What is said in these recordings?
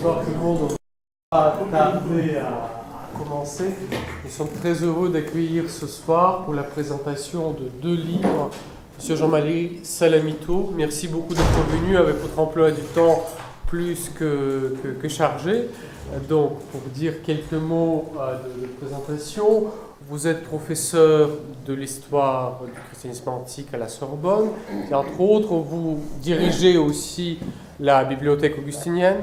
Bonsoir tout le monde. On va tarder à commencer. Nous sommes très heureux d'accueillir ce soir pour la présentation de 2 livres M. Jean-Marie Salamito. Merci beaucoup d'être venu avec votre emploi du temps plus que chargé. Donc, pour dire quelques mots de présentation, vous êtes professeur de l'histoire du christianisme antique à la Sorbonne. Et entre autres, vous dirigez aussi la bibliothèque augustinienne,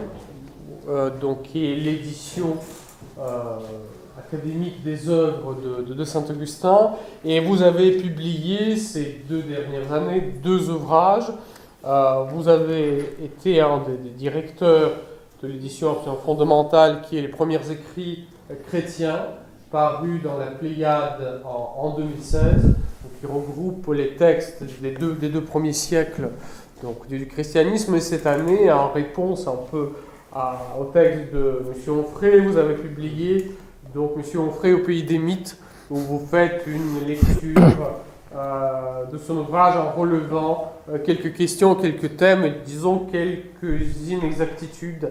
qui est l'édition académique des œuvres de Saint-Augustin. Et vous avez publié ces 2 dernières années 2 ouvrages. Vous avez été un des directeurs de l'édition fondamentale qui est les premiers écrits chrétiens, parus dans la Pléiade en 2016, qui regroupe les textes des deux premiers siècles du christianisme. Et cette année, en réponse un peu au texte de M. Onfray, vous avez publié M. Onfray au pays des mythes, où vous faites une lecture de son ouvrage en relevant quelques questions, quelques thèmes et disons quelques inexactitudes.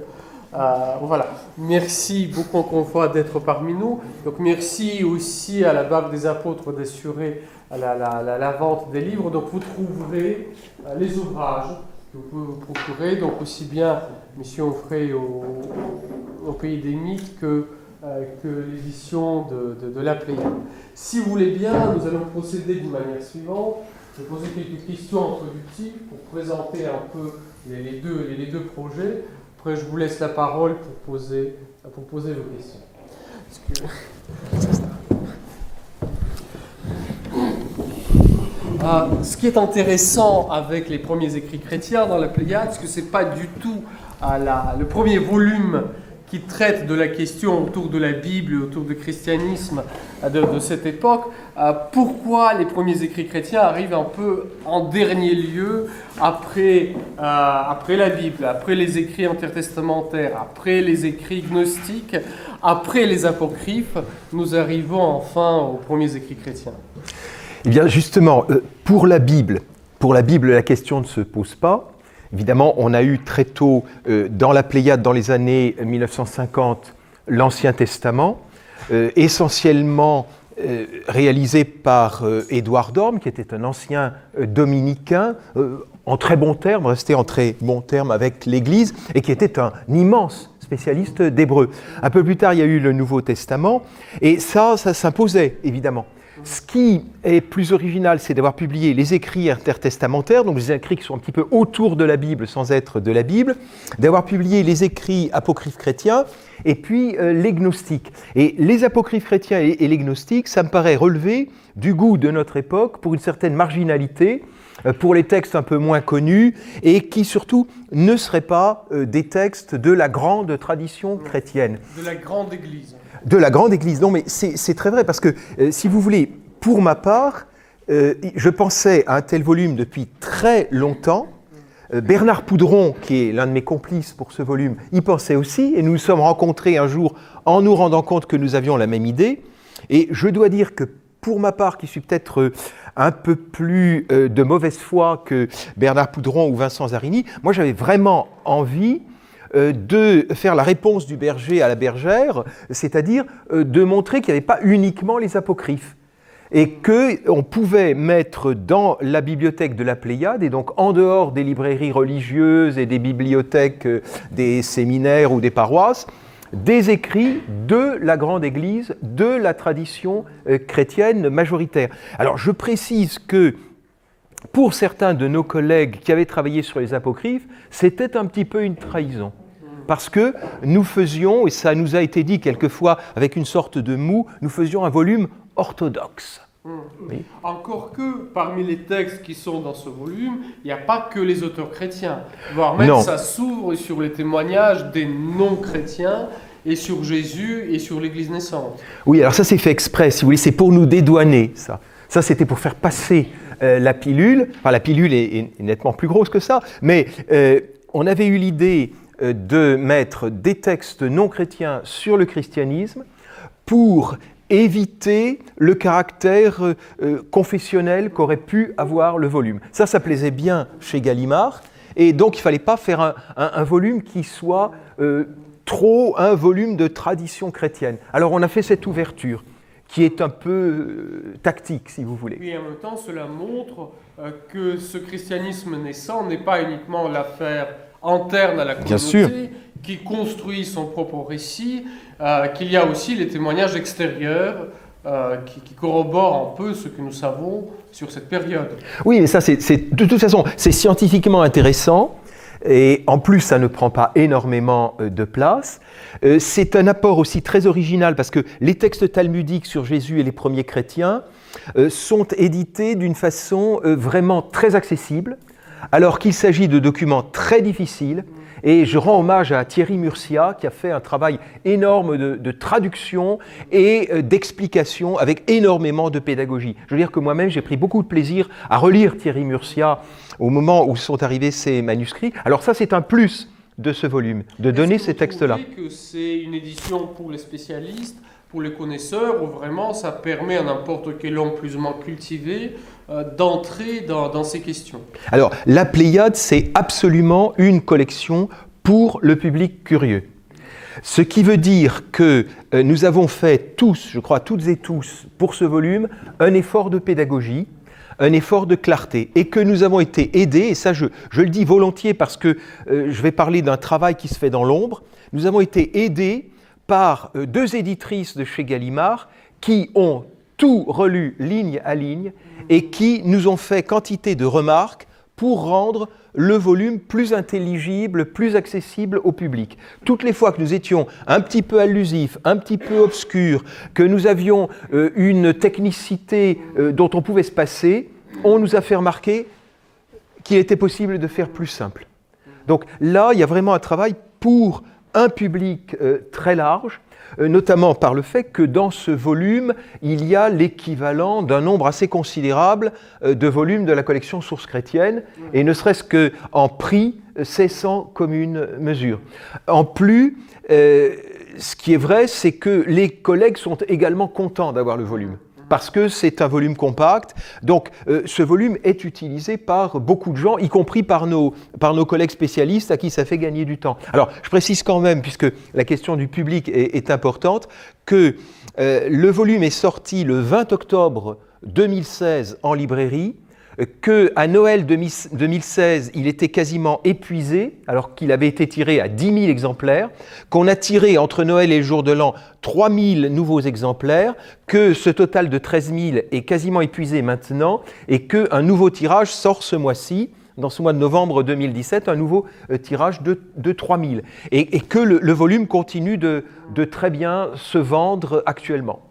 Voilà. Merci beaucoup encore une fois d'être parmi nous. Donc merci aussi à la Barque des Apôtres d'assurer la vente des livres. Donc vous trouverez les ouvrages que vous pouvez vous procurer, donc aussi bien M. Onfray au pays des mythes que l'édition de la Pléiade. Si vous voulez bien, nous allons procéder d'une manière suivante. Je vais poser quelques questions introductives pour présenter un peu les deux projets. Après, je vous laisse la parole pour poser vos questions. Ce qui est intéressant avec les premiers écrits chrétiens dans la Pléiade, c'est que ce n'est pas du tout le premier volume qui traite de la question autour de la Bible, autour du christianisme de cette époque. Pourquoi les premiers écrits chrétiens arrivent un peu en dernier lieu après la Bible, après les écrits intertestamentaires, après les écrits gnostiques, après les apocryphes, nous arrivons enfin aux premiers écrits chrétiens? Eh bien justement, pour la Bible, la question ne se pose pas. Évidemment, on a eu très tôt, dans la Pléiade, dans les années 1950, l'Ancien Testament, essentiellement réalisé par Édouard d'Orme, qui était un ancien dominicain, en très bons termes, resté en très bons termes avec l'Église, et qui était un immense spécialiste d'hébreu. Un peu plus tard, il y a eu le Nouveau Testament, et ça s'imposait, évidemment. Ce qui est plus original, c'est d'avoir publié les écrits intertestamentaires, donc les écrits qui sont un petit peu autour de la Bible sans être de la Bible, d'avoir publié les écrits apocryphes chrétiens, et puis les gnostiques. Et les apocryphes chrétiens et les gnostiques, ça me paraît relever du goût de notre époque pour une certaine marginalité, pour les textes un peu moins connus, et qui surtout ne seraient pas des textes de la grande tradition chrétienne. De la grande Église. De la grande Église. Non, mais c'est très vrai, parce que, si vous voulez, pour ma part, je pensais à un tel volume depuis très longtemps. Bernard Poudron, qui est l'un de mes complices pour ce volume, y pensait aussi, et nous nous sommes rencontrés un jour en nous rendant compte que nous avions la même idée. Et je dois dire que, pour ma part, qui suis peut-être un peu plus de mauvaise foi que Bernard Poudron ou Vincent Zarini, moi j'avais vraiment envie de faire la réponse du berger à la bergère, c'est-à-dire de montrer qu'il n'y avait pas uniquement les apocryphes, et qu'on pouvait mettre dans la bibliothèque de la Pléiade, et donc en dehors des librairies religieuses et des bibliothèques des séminaires ou des paroisses, des écrits de la grande Église, de la tradition chrétienne majoritaire. Alors je précise que pour certains de nos collègues qui avaient travaillé sur les apocryphes, c'était un petit peu une trahison. Parce que nous faisions, et ça nous a été dit quelquefois avec une sorte de moue, nous faisions un volume orthodoxe. Oui. Encore que parmi les textes qui sont dans ce volume, il n'y a pas que les auteurs chrétiens, voire même ça s'ouvre sur les témoignages des non-chrétiens et sur Jésus et sur l'Église naissante. Oui, alors ça c'est fait exprès, si vous voulez, c'est pour nous dédouaner, ça. Ça c'était pour faire passer la pilule. Enfin, la pilule est nettement plus grosse que ça, mais on avait eu l'idée de mettre des textes non chrétiens sur le christianisme pour éviter le caractère confessionnel qu'aurait pu avoir le volume. Ça plaisait bien chez Gallimard, et donc il ne fallait pas faire un volume qui soit trop un volume de tradition chrétienne. Alors on a fait cette ouverture qui est un peu tactique, si vous voulez. Oui, en même temps, cela montre que ce christianisme naissant n'est pas uniquement l'affaire interne à la Bien sûr. communauté, qui construit son propre récit, qu'il y a aussi les témoignages extérieurs qui corroborent un peu ce que nous savons sur cette période. Oui, mais ça, de toute façon, c'est scientifiquement intéressant. Et en plus, ça ne prend pas énormément de place. C'est un apport aussi très original parce que les textes talmudiques sur Jésus et les premiers chrétiens sont édités d'une façon vraiment très accessible, alors qu'il s'agit de documents très difficiles. Et je rends hommage à Thierry Murcia qui a fait un travail énorme de traduction et d'explication avec énormément de pédagogie. Je veux dire que moi-même, j'ai pris beaucoup de plaisir à relire Thierry Murcia au moment où sont arrivés ces manuscrits. Alors ça, c'est un plus de ce volume, de donner ces textes-là. Est-ce que vous trouvez que c'est une édition pour les spécialistes, pour les connaisseurs, ou vraiment ça permet à n'importe quel homme plus ou moins cultivé d'entrer dans ces questions? Alors, la Pléiade, c'est absolument une collection pour le public curieux. Ce qui veut dire que nous avons fait tous, je crois toutes et tous, pour ce volume, un effort de pédagogie, un effort de clarté, et que nous avons été aidés, et ça je le dis volontiers parce que je vais parler d'un travail qui se fait dans l'ombre, nous avons été aidés par deux éditrices de chez Gallimard qui ont tout relu ligne à ligne et qui nous ont fait quantité de remarques pour rendre le volume plus intelligible, plus accessible au public. Toutes les fois que nous étions un petit peu allusifs, un petit peu obscurs, que nous avions une technicité dont on pouvait se passer, on nous a fait remarquer qu'il était possible de faire plus simple. Donc là, il y a vraiment un travail pour un public très large, notamment par le fait que dans ce volume, il y a l'équivalent d'un nombre assez considérable de volumes de la collection Sources chrétiennes, et ne serait-ce qu'en prix, c'est sans commune mesure. En plus, ce qui est vrai, c'est que les collègues sont également contents d'avoir le volume, parce que c'est un volume compact. Donc ce volume est utilisé par beaucoup de gens, y compris par nos collègues spécialistes à qui ça fait gagner du temps. Alors je précise quand même, puisque la question du public est importante, que le volume est sorti le 20 octobre 2016 en librairie, qu'à Noël 2016, il était quasiment épuisé, alors qu'il avait été tiré à 10 000 exemplaires, qu'on a tiré entre Noël et le jour de l'an 3 000 nouveaux exemplaires, que ce total de 13 000 est quasiment épuisé maintenant, et qu'un nouveau tirage sort ce mois-ci, dans ce mois de novembre 2017, un nouveau tirage de 3 000, et que le volume continue de très bien se vendre actuellement.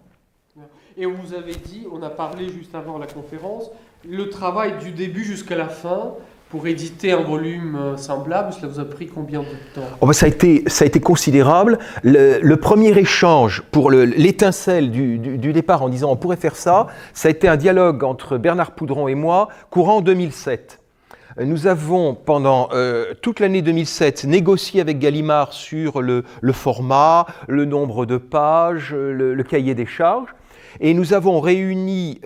Et vous avez dit, on a parlé juste avant la conférence, le travail du début jusqu'à la fin pour éditer un volume semblable, cela vous a pris combien de temps? Ça a été considérable. Le premier échange pour l'étincelle du départ en disant on pourrait faire ça, ça a été un dialogue entre Bernard Poudron et moi courant 2007. Nous avons pendant toute l'année 2007 négocié avec Gallimard sur le format, le nombre de pages, le cahier des charges, et nous avons réuni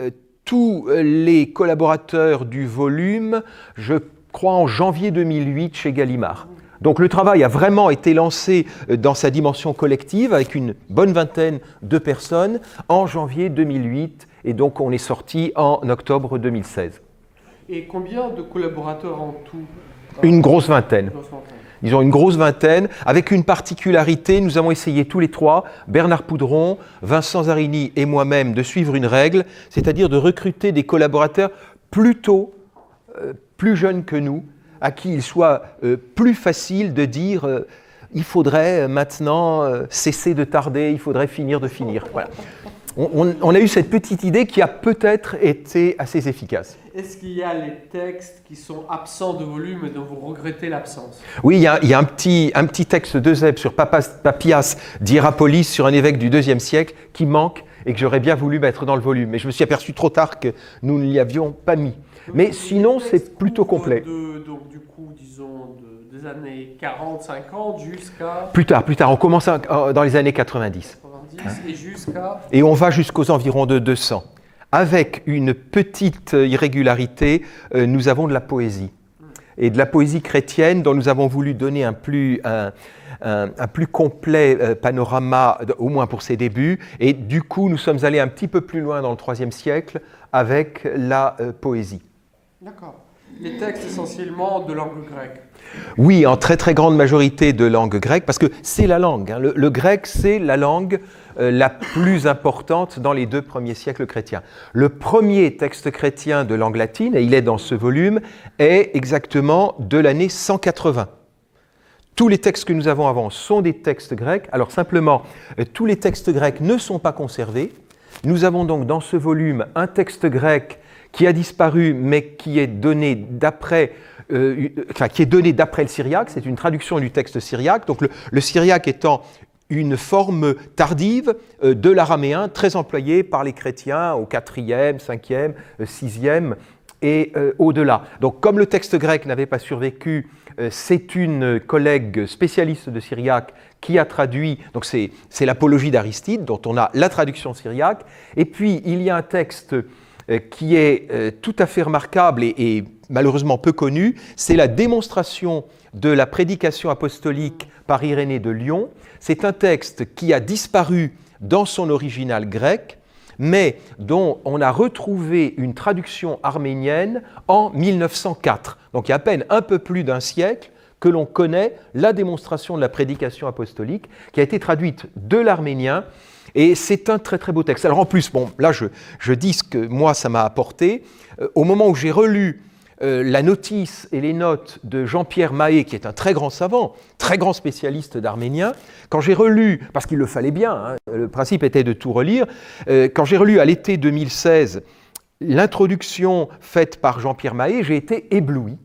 tous les collaborateurs du volume, je crois en janvier 2008 chez Gallimard. Donc le travail a vraiment été lancé dans sa dimension collective avec une bonne vingtaine de personnes en janvier 2008, et donc on est sorti en octobre 2016. Et combien de collaborateurs en tout? Une grosse vingtaine. Disons une grosse vingtaine, avec une particularité, nous avons essayé tous les trois, Bernard Poudron, Vincent Zarini et moi-même, de suivre une règle, c'est-à-dire de recruter des collaborateurs plutôt plus jeunes que nous, à qui il soit plus facile de dire il faudrait maintenant cesser de tarder, il faudrait finir de finir. Voilà. On a eu cette petite idée qui a peut-être été assez efficace. Est-ce qu'il y a les textes qui sont absents de volume et dont vous regrettez l'absence? Oui, il y a un petit texte d'Eusèbe sur Papias d'Hierapolis, sur un évêque du IIe siècle, qui manque et que j'aurais bien voulu mettre dans le volume. Mais je me suis aperçu trop tard que nous ne l'y avions pas mis. Mais sinon, c'est plutôt complet. Donc du coup, disons, des années 40, 50 jusqu'à... Plus tard. On commence dans les années 90. Et jusqu'à... Et on va jusqu'aux environs de 200. Avec une petite irrégularité, nous avons de la poésie. et de la poésie chrétienne dont nous avons voulu donner un plus complet panorama, au moins pour ses débuts. Et du coup, nous sommes allés un petit peu plus loin dans le IIIe siècle avec la poésie. D'accord. Les textes essentiellement de langue grecque. Oui, en très très grande majorité de langue grecque, parce que c'est la langue. Hein. Le grec, c'est la langue la plus importante dans les 2 premiers siècles chrétiens. Le premier texte chrétien de langue latine, et il est dans ce volume, est exactement de l'année 180. Tous les textes que nous avons avant sont des textes grecs. Alors simplement, tous les textes grecs ne sont pas conservés. Nous avons donc dans ce volume un texte grec qui a disparu, mais qui est donné d'après le syriaque. C'est une traduction du texte syriaque. Donc le syriaque étant une forme tardive de l'araméen, très employée par les chrétiens au 4e, 5e, 6e et au-delà. Donc comme le texte grec n'avait pas survécu, c'est une collègue spécialiste de syriaque qui a traduit, donc c'est l'Apologie d'Aristide, dont on a la traduction syriaque, et puis il y a un texte qui est tout à fait remarquable et malheureusement peu connu, c'est la démonstration de la prédication apostolique par Irénée de Lyon. C'est un texte qui a disparu dans son original grec, mais dont on a retrouvé une traduction arménienne en 1904. Donc il y a à peine un peu plus d'un siècle que l'on connaît la démonstration de la prédication apostolique qui a été traduite de l'arménien. Et c'est un très très beau texte. Alors en plus, bon, là je dis ce que moi ça m'a apporté. Au moment où j'ai relu la notice et les notes de Jean-Pierre Mahé, qui est un très grand savant, très grand spécialiste d'arménien, quand j'ai relu, parce qu'il le fallait bien, hein, le principe était de tout relire, quand j'ai relu à l'été 2016 l'introduction faite par Jean-Pierre Mahé, j'ai été ébloui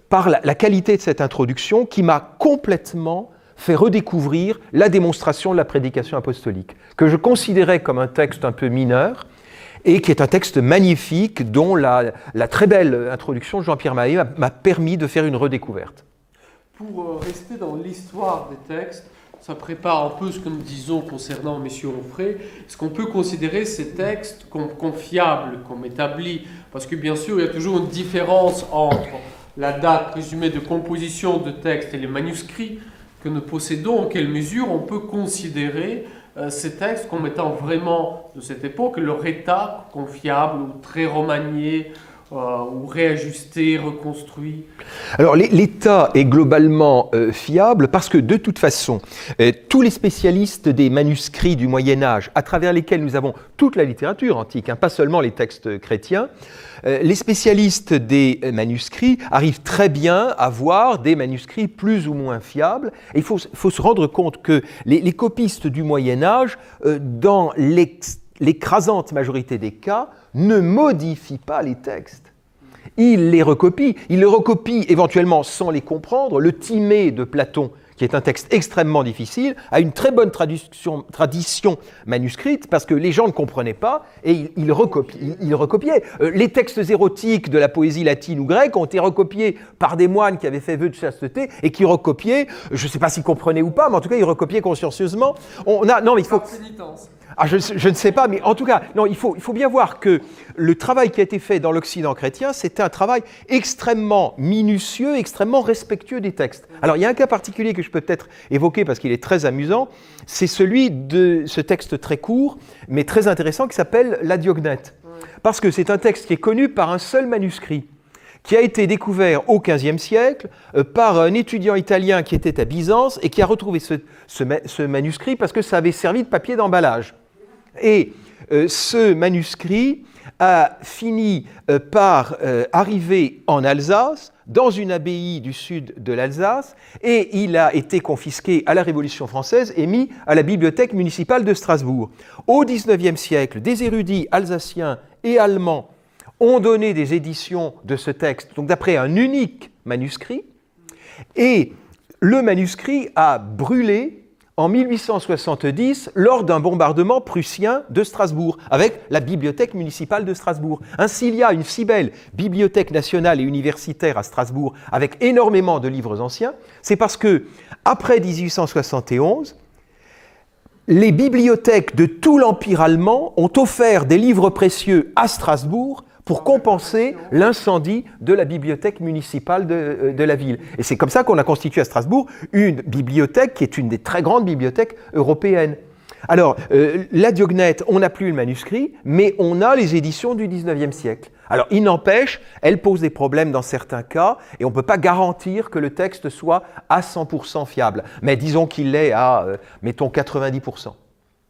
par la qualité de cette introduction qui m'a complètement fait redécouvrir la démonstration de la prédication apostolique, que je considérais comme un texte un peu mineur, et qui est un texte magnifique dont la très belle introduction de Jean-Pierre Mahé m'a permis de faire une redécouverte. Pour rester dans l'histoire des textes, ça prépare un peu ce que nous disons concernant M. Onfray. Est-ce qu'on peut considérer ces textes comme confiables, comme établis? Parce que bien sûr, il y a toujours une différence entre la date présumée de composition de textes et les manuscrits que nous possédons. En quelle mesure on peut considérer ces textes comme étant vraiment de cette époque, leur état confiable ou très remanié ou réajusté, reconstruit? Alors l'état est globalement fiable parce que de toute façon, tous les spécialistes des manuscrits du Moyen-Âge, à travers lesquels nous avons toute la littérature antique, hein, pas seulement les textes chrétiens, les spécialistes des manuscrits arrivent très bien à voir des manuscrits plus ou moins fiables. Et il faut se rendre compte que les copistes du Moyen-Âge, dans l'écrasante majorité des cas, ne modifient pas les textes. Ils les recopient éventuellement sans les comprendre. Le Timée de Platon, qui est un texte extrêmement difficile, a une très bonne tradition manuscrite parce que les gens ne comprenaient pas et ils recopiaient. Les textes érotiques de la poésie latine ou grecque ont été recopiés par des moines qui avaient fait vœu de chasteté et qui recopiaient, je ne sais pas s'ils comprenaient ou pas, mais en tout cas ils recopiaient consciencieusement. Non, mais il faut... je ne sais pas, mais en tout cas, non, il faut bien voir que le travail qui a été fait dans l'Occident chrétien, c'était un travail extrêmement minutieux, extrêmement respectueux des textes. Alors, il y a un cas particulier que je peux peut-être évoquer parce qu'il est très amusant, c'est celui de ce texte très court, mais très intéressant, qui s'appelle la Diognète. Parce que c'est un texte qui est connu par un seul manuscrit, qui a été découvert au XVe siècle par un étudiant italien qui était à Byzance et qui a retrouvé ce manuscrit parce que ça avait servi de papier d'emballage. Et ce manuscrit a fini par arriver en Alsace, dans une abbaye du sud de l'Alsace, et il a été confisqué à la Révolution française et mis à la bibliothèque municipale de Strasbourg. Au XIXe siècle, des érudits alsaciens et allemands ont donné des éditions de ce texte, donc d'après un unique manuscrit, et le manuscrit a brûlé en 1870 lors d'un bombardement prussien de Strasbourg, avec la bibliothèque municipale de Strasbourg. Ainsi, il y a une si belle bibliothèque nationale et universitaire à Strasbourg, avec énormément de livres anciens, c'est parce que, après 1871, les bibliothèques de tout l'Empire allemand ont offert des livres précieux à Strasbourg pour compenser l'incendie de la bibliothèque municipale de la ville. Et c'est comme ça qu'on a constitué à Strasbourg une bibliothèque qui est une des très grandes bibliothèques européennes. Alors, la Diognette, on n'a plus le manuscrit, mais on a les éditions du 19e siècle. Alors, il n'empêche, elle pose des problèmes dans certains cas, et on ne peut pas garantir que le texte soit à 100% fiable. Mais disons qu'il l'est à, mettons, 90%.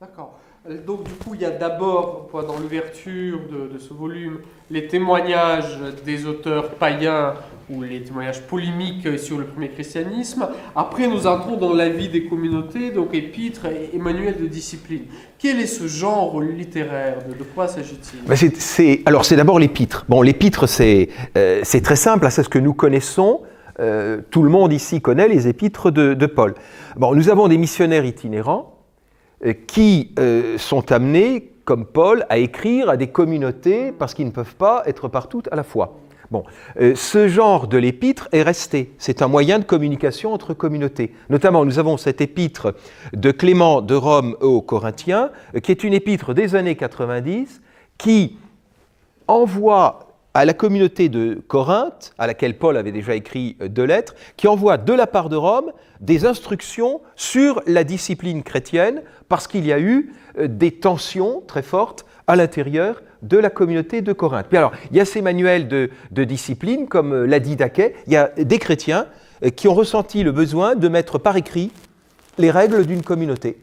D'accord. Donc, du coup, il y a d'abord, dans l'ouverture de ce volume, les témoignages des auteurs païens ou les témoignages polémiques sur le premier christianisme. Après, nous entrons dans la vie des communautés, donc épîtres et manuels de discipline. Quel est ce genre littéraire? De quoi s'agit-il? Alors, c'est d'abord l'épître. Bon, l'épître, c'est très simple, c'est ce que nous connaissons. Tout le monde ici connaît les épîtres de Paul. Bon, nous avons des missionnaires itinérants qui sont amenés, comme Paul, à écrire à des communautés parce qu'ils ne peuvent pas être partout à la fois. Bon, ce genre de l'épître est resté. C'est un moyen de communication entre communautés. Notamment, nous avons cette épître de Clément de Rome aux Corinthiens, qui est une épître des années 90, qui envoie à la communauté de Corinthe, à laquelle Paul avait déjà écrit 2 lettres, qui envoie de la part de Rome des instructions sur la discipline chrétienne, parce qu'il y a eu des tensions très fortes à l'intérieur de la communauté de Corinthe. Puis alors, il y a ces manuels de discipline, comme l'a dit Daquet, il y a des chrétiens qui ont ressenti le besoin de mettre par écrit les règles d'une communauté.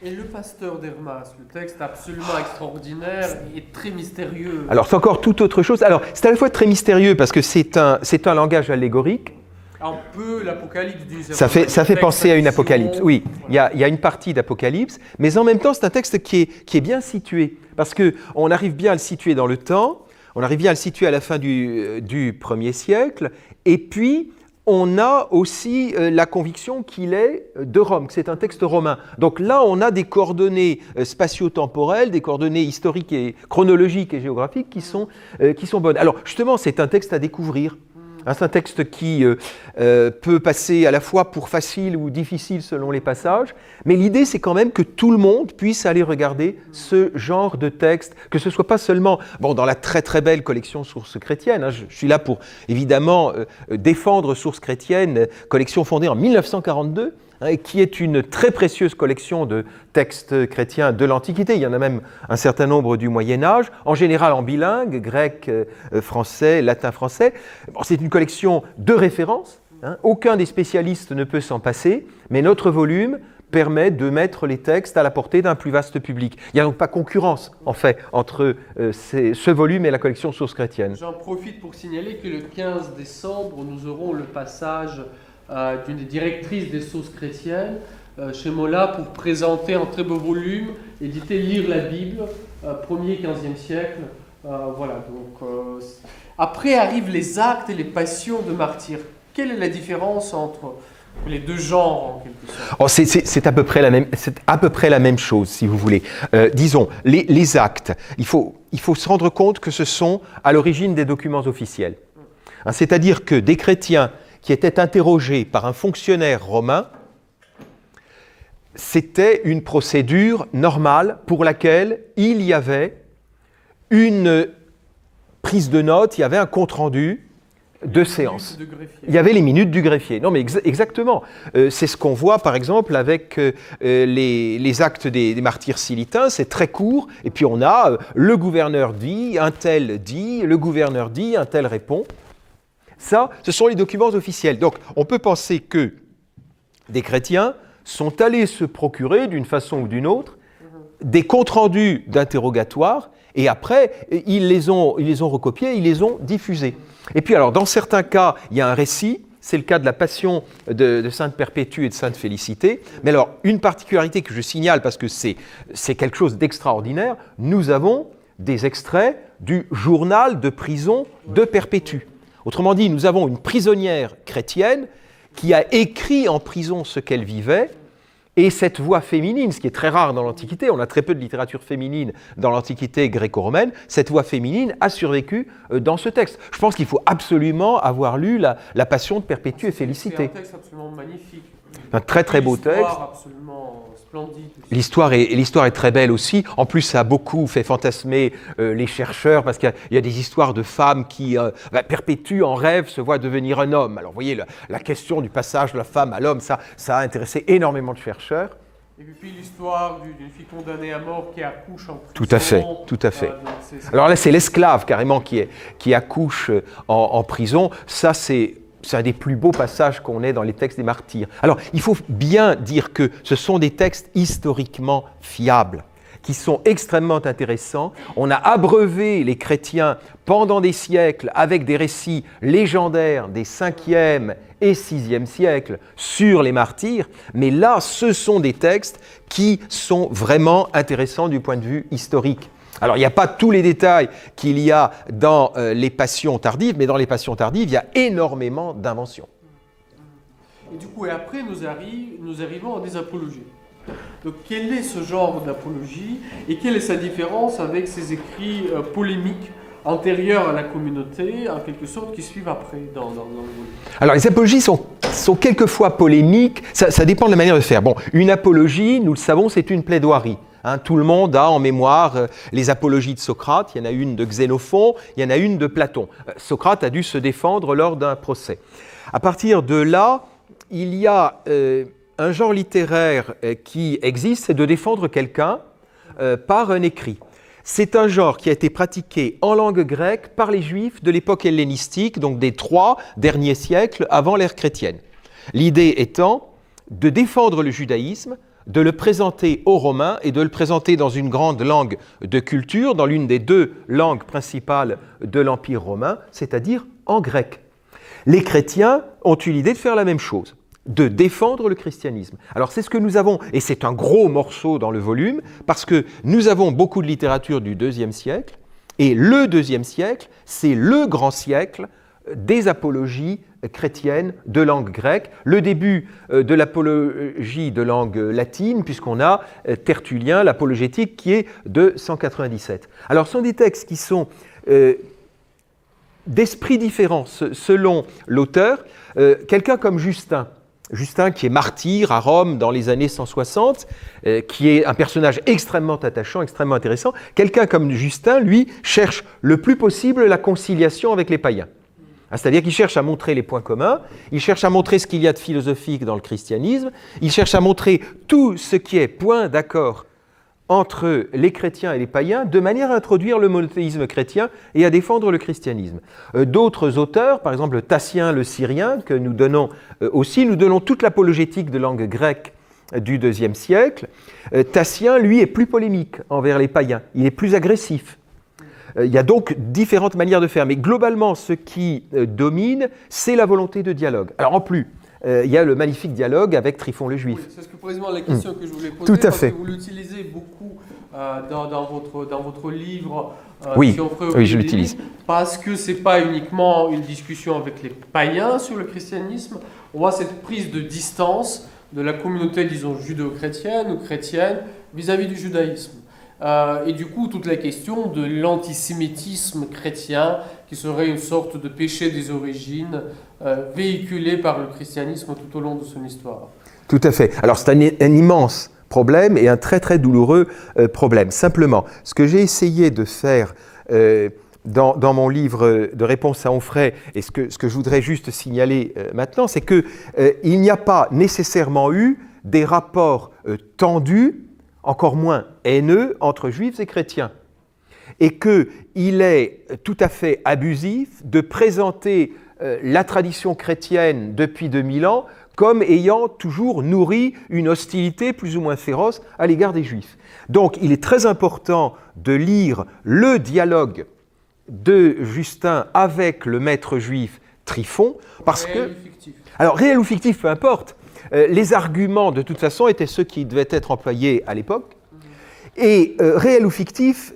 Et le pasteur d'Hermas, le texte absolument extraordinaire et très mystérieux. Alors, c'est encore toute autre chose. Alors, c'est à la fois très mystérieux parce que c'est un langage allégorique. Un peu l'Apocalypse d'une certaine manière. Ça fait penser à une Apocalypse, oui. Voilà. Il y a une partie d'Apocalypse, mais en même temps, c'est un texte qui est bien situé, parce qu'on arrive bien à le situer dans le temps, on arrive bien à le situer à la fin du 1er siècle, et puis on a aussi la conviction qu'il est de Rome, que c'est un texte romain. Donc là, on a des coordonnées spatio-temporelles, des coordonnées historiques et chronologiques et géographiques qui sont bonnes. Alors justement, c'est un texte à découvrir. C'est un texte qui peut passer à la fois pour facile ou difficile selon les passages, mais l'idée c'est quand même que tout le monde puisse aller regarder ce genre de texte, que ce ne soit pas seulement dans la très très belle collection Sources chrétiennes. Je suis là pour évidemment défendre Sources chrétiennes, collection fondée en 1942, qui est une très précieuse collection de textes chrétiens de l'Antiquité. Il y en a même un certain nombre du Moyen-Âge, en général en bilingue, grec, français, latin, français. C'est une collection de référence, aucun des spécialistes ne peut s'en passer, mais notre volume permet de mettre les textes à la portée d'un plus vaste public. Il n'y a donc pas concurrence, en fait, entre ce volume et la collection Sources chrétiennes. J'en profite pour signaler que le 15 décembre, nous aurons le passage d'une des directrices des Sources chrétiennes chez Mola pour présenter un très beau volume édité Lire la Bible, 1er 15e siècle. Voilà, donc après arrivent les actes et les passions de martyrs. Quelle est la différence entre les deux genres en quelque sorte? C'est à peu près la même chose, si vous voulez. Disons, les actes, il faut se rendre compte que ce sont à l'origine des documents officiels. C'est-à-dire que des chrétiens qui étaient interrogés par un fonctionnaire romain, c'était une procédure normale pour laquelle il y avait une prise de notes, il y avait un compte-rendu de séance. Il y avait les minutes du greffier. Non, mais exactement. C'est ce qu'on voit, par exemple, avec les actes des martyrs silitains. C'est très court. Et puis on a le gouverneur dit, un tel dit, le gouverneur dit, un tel répond. Ça, ce sont les documents officiels. Donc, on peut penser que des chrétiens sont allés se procurer, d'une façon ou d'une autre, des comptes rendus d'interrogatoire, et après, ils les ont recopiés, ils les ont diffusés. Et puis, alors, dans certains cas, il y a un récit. C'est le cas de la Passion de Sainte Perpétue et de Sainte Félicité. Mais alors, une particularité que je signale, parce que c'est quelque chose d'extraordinaire, nous avons des extraits du journal de prison de Perpétue. Autrement dit, nous avons une prisonnière chrétienne qui a écrit en prison ce qu'elle vivait, et cette voix féminine, ce qui est très rare dans l'Antiquité, on a très peu de littérature féminine dans l'Antiquité gréco-romaine, cette voix féminine a survécu dans ce texte. Je pense qu'il faut absolument avoir lu la Passion de Perpétue et Félicité. C'est un texte absolument magnifique. Un très très beau texte. Absolument splendide. L'histoire est très belle aussi. En plus, ça a beaucoup fait fantasmer les chercheurs parce qu'il y a des histoires de femmes qui perpétuent en rêve se voient devenir un homme. Alors, vous voyez, la question du passage de la femme à l'homme, ça a intéressé énormément de chercheurs. Et puis l'histoire d'une fille condamnée à mort qui accouche en prison. Tout à fait, tout à fait. Alors là, c'est l'esclave carrément qui accouche en prison. Ça, c'est un des plus beaux passages qu'on ait dans les textes des martyrs. Alors, il faut bien dire que ce sont des textes historiquement fiables, qui sont extrêmement intéressants. On a abreuvé les chrétiens pendant des siècles avec des récits légendaires des 5e et 6e siècles sur les martyrs, mais là, ce sont des textes qui sont vraiment intéressants du point de vue historique. Alors, il n'y a pas tous les détails qu'il y a dans les passions tardives, mais dans les passions tardives, il y a énormément d'inventions. Et du coup, après, nous arrivons à des apologies. Donc, quel est ce genre d'apologie et quelle est sa différence avec ces écrits polémiques antérieurs à la communauté, en quelque sorte, qui suivent après dans le volume? Alors, les apologies sont quelquefois polémiques, ça dépend de la manière de faire. Bon, une apologie, nous le savons, c'est une plaidoirie. Tout le monde a en mémoire les apologies de Socrate, il y en a une de Xénophon, il y en a une de Platon. Socrate a dû se défendre lors d'un procès. À partir de là, il y a un genre littéraire qui existe, c'est de défendre quelqu'un par un écrit. C'est un genre qui a été pratiqué en langue grecque par les Juifs de l'époque hellénistique, donc des 3 derniers siècles avant l'ère chrétienne. L'idée étant de défendre le judaïsme, de le présenter aux Romains et de le présenter dans une grande langue de culture, dans l'une des 2 langues principales de l'Empire romain, c'est-à-dire en grec. Les chrétiens ont eu l'idée de faire la même chose, de défendre le christianisme. Alors c'est ce que nous avons, et c'est un gros morceau dans le volume, parce que nous avons beaucoup de littérature du IIe siècle, et le IIe siècle, c'est le grand siècle des apologies chrétiennes de langue grecque, le début de l'apologie de langue latine, puisqu'on a Tertullien, l'apologétique, qui est de 197. Alors, ce sont des textes qui sont d'esprit différent selon l'auteur. Quelqu'un comme Justin, qui est martyr à Rome dans les années 160, qui est un personnage extrêmement attachant, extrêmement intéressant. Quelqu'un comme Justin, lui, cherche le plus possible la conciliation avec les païens. C'est-à-dire qu'il cherche à montrer les points communs, il cherche à montrer ce qu'il y a de philosophique dans le christianisme, il cherche à montrer tout ce qui est point d'accord entre les chrétiens et les païens, de manière à introduire le monothéisme chrétien et à défendre le christianisme. D'autres auteurs, par exemple Tatien le Syrien, que nous donnons aussi, nous donnons toute l'apologétique de langue grecque du IIe siècle. Tatien, lui, est plus polémique envers les païens, il est plus agressif. Il y a donc différentes manières de faire, mais globalement, ce qui domine, c'est la volonté de dialogue. Alors en plus, il y a le magnifique dialogue avec Tryphon le Juif. Oui, c'est précisément la question que je voulais poser. Tout à fait. Que vous l'utilisez beaucoup dans votre livre. Oui, je l'utilise. Parce que ce n'est pas uniquement une discussion avec les païens sur le christianisme. On voit cette prise de distance de la communauté, disons, judéo-chrétienne ou chrétienne vis-à-vis du judaïsme. Et du coup, toute la question de l'antisémitisme chrétien, qui serait une sorte de péché des origines, véhiculé par le christianisme tout au long de son histoire. Tout à fait. Alors c'est un immense problème et un très très douloureux problème. Simplement, ce que j'ai essayé de faire dans mon livre de réponse à Onfray, et ce que je voudrais juste signaler maintenant, c'est qu'il n'y a pas nécessairement eu des rapports tendus, encore moins haineux, entre juifs et chrétiens. Et qu'il est tout à fait abusif de présenter la tradition chrétienne depuis 2000 ans comme ayant toujours nourri une hostilité plus ou moins féroce à l'égard des juifs. Donc il est très important de lire le dialogue de Justin avec le maître juif Tryphon, parce que... Alors réel ou fictif, peu importe. Les arguments, de toute façon, étaient ceux qui devaient être employés à l'époque. Et réel ou fictif,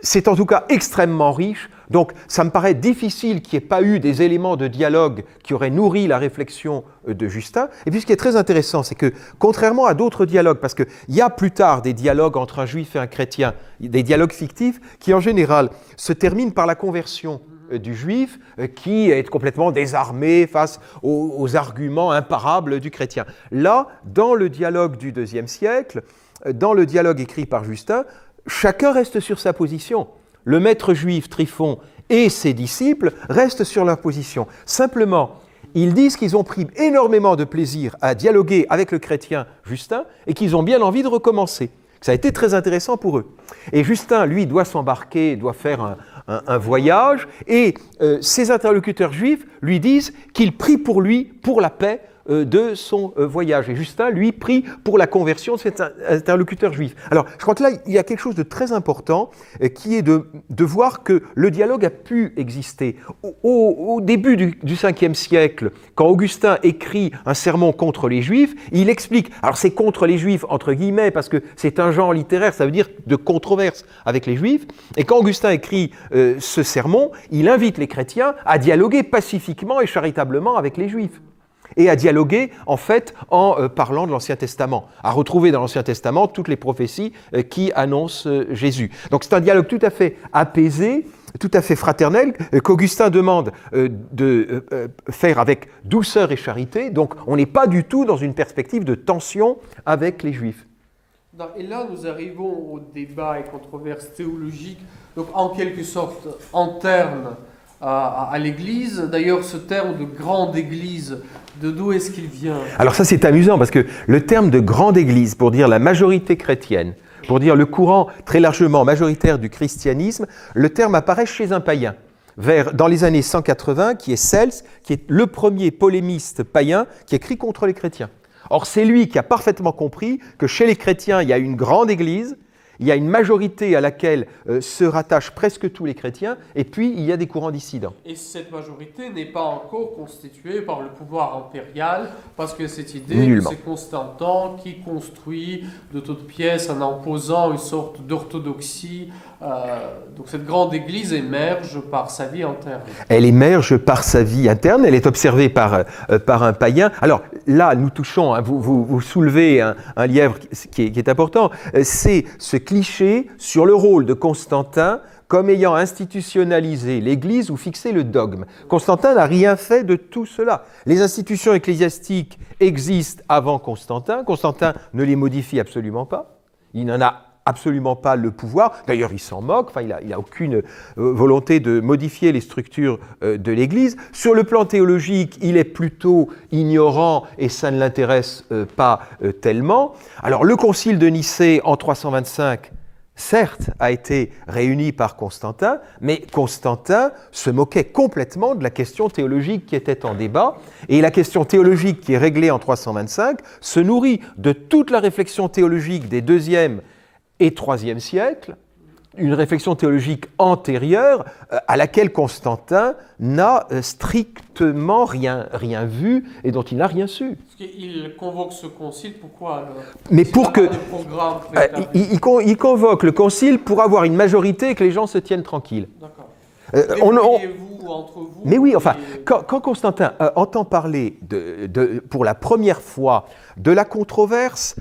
c'est en tout cas extrêmement riche. Donc, ça me paraît difficile qu'il n'y ait pas eu des éléments de dialogue qui auraient nourri la réflexion de Justin. Et puis, ce qui est très intéressant, c'est que, contrairement à d'autres dialogues, parce qu'il y a plus tard des dialogues entre un juif et un chrétien, des dialogues fictifs, qui en général se terminent par la conversion du juif qui est complètement désarmé face aux arguments imparables du chrétien. Là, dans le dialogue du IIe siècle, dans le dialogue écrit par Justin, chacun reste sur sa position. Le maître juif Tryphon et ses disciples restent sur leur position. Simplement, ils disent qu'ils ont pris énormément de plaisir à dialoguer avec le chrétien Justin et qu'ils ont bien envie de recommencer. Ça a été très intéressant pour eux. Et Justin, lui, doit s'embarquer, doit faire un voyage, et ses interlocuteurs juifs lui disent qu'il prie pour lui, pour la paix de son voyage. Et Justin, lui, prie pour la conversion de cet interlocuteur juif. Alors, je crois que là, il y a quelque chose de très important qui est de voir que le dialogue a pu exister. Au début du 5e siècle, quand Augustin écrit un sermon contre les Juifs, il explique, alors c'est contre les Juifs entre guillemets, parce que c'est un genre littéraire, ça veut dire de controverse avec les Juifs, et quand Augustin écrit ce sermon, il invite les chrétiens à dialoguer pacifiquement et charitablement avec les Juifs. Et à dialoguer, en fait, en parlant de l'Ancien Testament, à retrouver dans l'Ancien Testament toutes les prophéties qui annoncent Jésus. Donc c'est un dialogue tout à fait apaisé, tout à fait fraternel, qu'Augustin demande de faire avec douceur et charité. Donc on n'est pas du tout dans une perspective de tension avec les Juifs. Et là, nous arrivons au débat et controverse théologique, donc en quelque sorte interne à l'Église. D'ailleurs, ce terme de grande Église, d'où est-ce qu'il vient? Alors ça, c'est amusant, parce que le terme de grande Église, pour dire la majorité chrétienne, pour dire le courant très largement majoritaire du christianisme, le terme apparaît chez un païen, dans les années 180, qui est Cels, qui est le premier polémiste païen qui écrit contre les chrétiens. Or, c'est lui qui a parfaitement compris que chez les chrétiens, il y a une grande Église, il y a une majorité à laquelle se rattachent presque tous les chrétiens, et puis il y a des courants dissidents. Et cette majorité n'est pas encore constituée par le pouvoir impérial, parce que cette idée que c'est Constantin qui construit de toutes pièces en imposant une sorte d'orthodoxie. Donc cette grande Église émerge par sa vie interne. Elle émerge par sa vie interne, elle est observée par un païen. Alors là, nous touchons, hein, vous soulevez un lièvre qui est important, c'est ce cliché sur le rôle de Constantin comme ayant institutionnalisé l'Église ou fixé le dogme. Constantin n'a rien fait de tout cela. Les institutions ecclésiastiques existent avant Constantin. Constantin ne les modifie absolument pas. Il n'en a absolument pas le pouvoir. D'ailleurs, il s'en moque. Enfin, il n'a aucune volonté de modifier les structures de l'Église. Sur le plan théologique, il est plutôt ignorant et ça ne l'intéresse pas tellement. Alors, le concile de Nicée en 325, certes, a été réuni par Constantin, mais Constantin se moquait complètement de la question théologique qui était en débat. Et la question théologique qui est réglée en 325 se nourrit de toute la réflexion théologique des 2e et 3e siècles, une réflexion théologique antérieure à laquelle Constantin n'a strictement rien vu et dont il n'a rien su. Il convoque ce concile, pourquoi alors? Mais pour que il convoque le concile pour avoir une majorité et que les gens se tiennent tranquilles. D'accord. Vous entre vous? Mais oui, enfin, quand Constantin entend parler pour la première fois de la controverse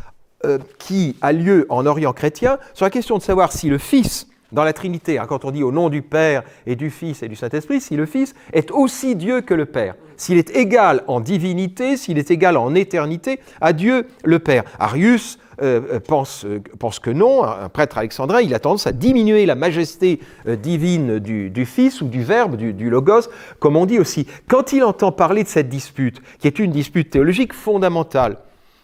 qui a lieu en Orient chrétien sur la question de savoir si le Fils, dans la Trinité, hein, quand on dit au nom du Père et du Fils et du Saint-Esprit, si le Fils est aussi Dieu que le Père, s'il est égal en divinité, s'il est égal en éternité à Dieu le Père. Arius pense que non, un prêtre alexandrin, il a tendance à diminuer la majesté divine du Fils ou du Verbe, du Logos, comme on dit aussi. Quand il entend parler de cette dispute, qui est une dispute théologique fondamentale,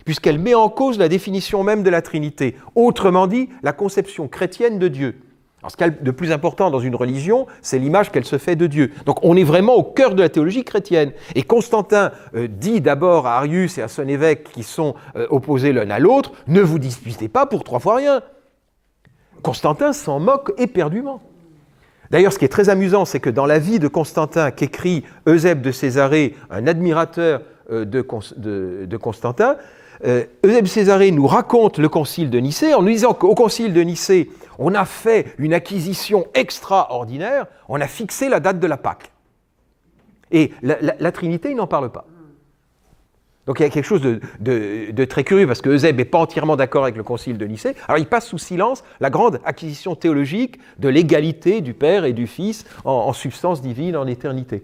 puisqu'elle met en cause la définition même de la Trinité, autrement dit, la conception chrétienne de Dieu. Alors, ce qu'il y a de plus important dans une religion, c'est l'image qu'elle se fait de Dieu. Donc on est vraiment au cœur de la théologie chrétienne. Et Constantin dit d'abord à Arius et à son évêque, qui sont opposés l'un à l'autre, ne vous disputez pas pour 3 fois rien. Constantin s'en moque éperdument. D'ailleurs, ce qui est très amusant, c'est que dans la vie de Constantin qu'écrit Eusèbe de Césarée, un admirateur de Constantin, Eusèbe de Césarée nous raconte le concile de Nicée en nous disant qu'au concile de Nicée, on a fait une acquisition extraordinaire, on a fixé la date de la Pâque. Et la Trinité, il n'en parle pas. Donc il y a quelque chose de très curieux, parce que Eusèbe n'est pas entièrement d'accord avec le concile de Nicée. Alors il passe sous silence la grande acquisition théologique de l'égalité du Père et du Fils en substance divine, en éternité.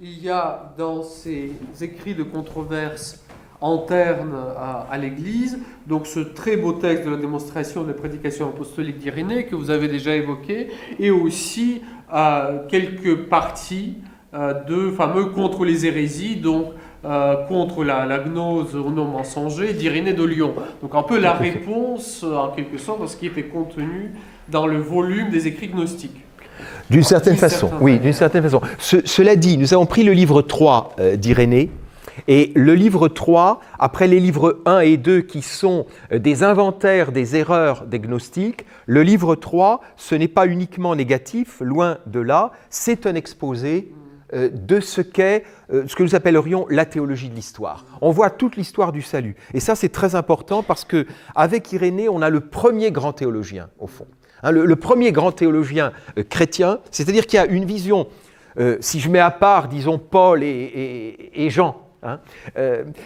Il y a dans ces écrits de controverse interne à l'Église, donc ce très beau texte de la démonstration de la prédication apostolique d'Irénée que vous avez déjà évoqué, et aussi quelques parties de fameux contre les hérésies, donc contre la gnose au nom mensonger d'Irénée de Lyon. Donc un peu la réponse, en quelque sorte, à ce qui était contenu dans le volume des écrits gnostiques. D'une certaine façon, oui, d'une certaine façon. Cela dit, nous avons pris le livre 3 d'Irénée, et le livre 3, après les livres 1 et 2 qui sont des inventaires des erreurs des gnostiques, le livre 3, ce n'est pas uniquement négatif, loin de là, c'est un exposé de ce qu'est ce que nous appellerions la théologie de l'histoire. On voit toute l'histoire du salut. Et ça, c'est très important parce qu'avec Irénée, on a le premier grand théologien, au fond. Le premier grand théologien chrétien, c'est-à-dire qu'il y a une vision, si je mets à part, disons, Paul et Jean,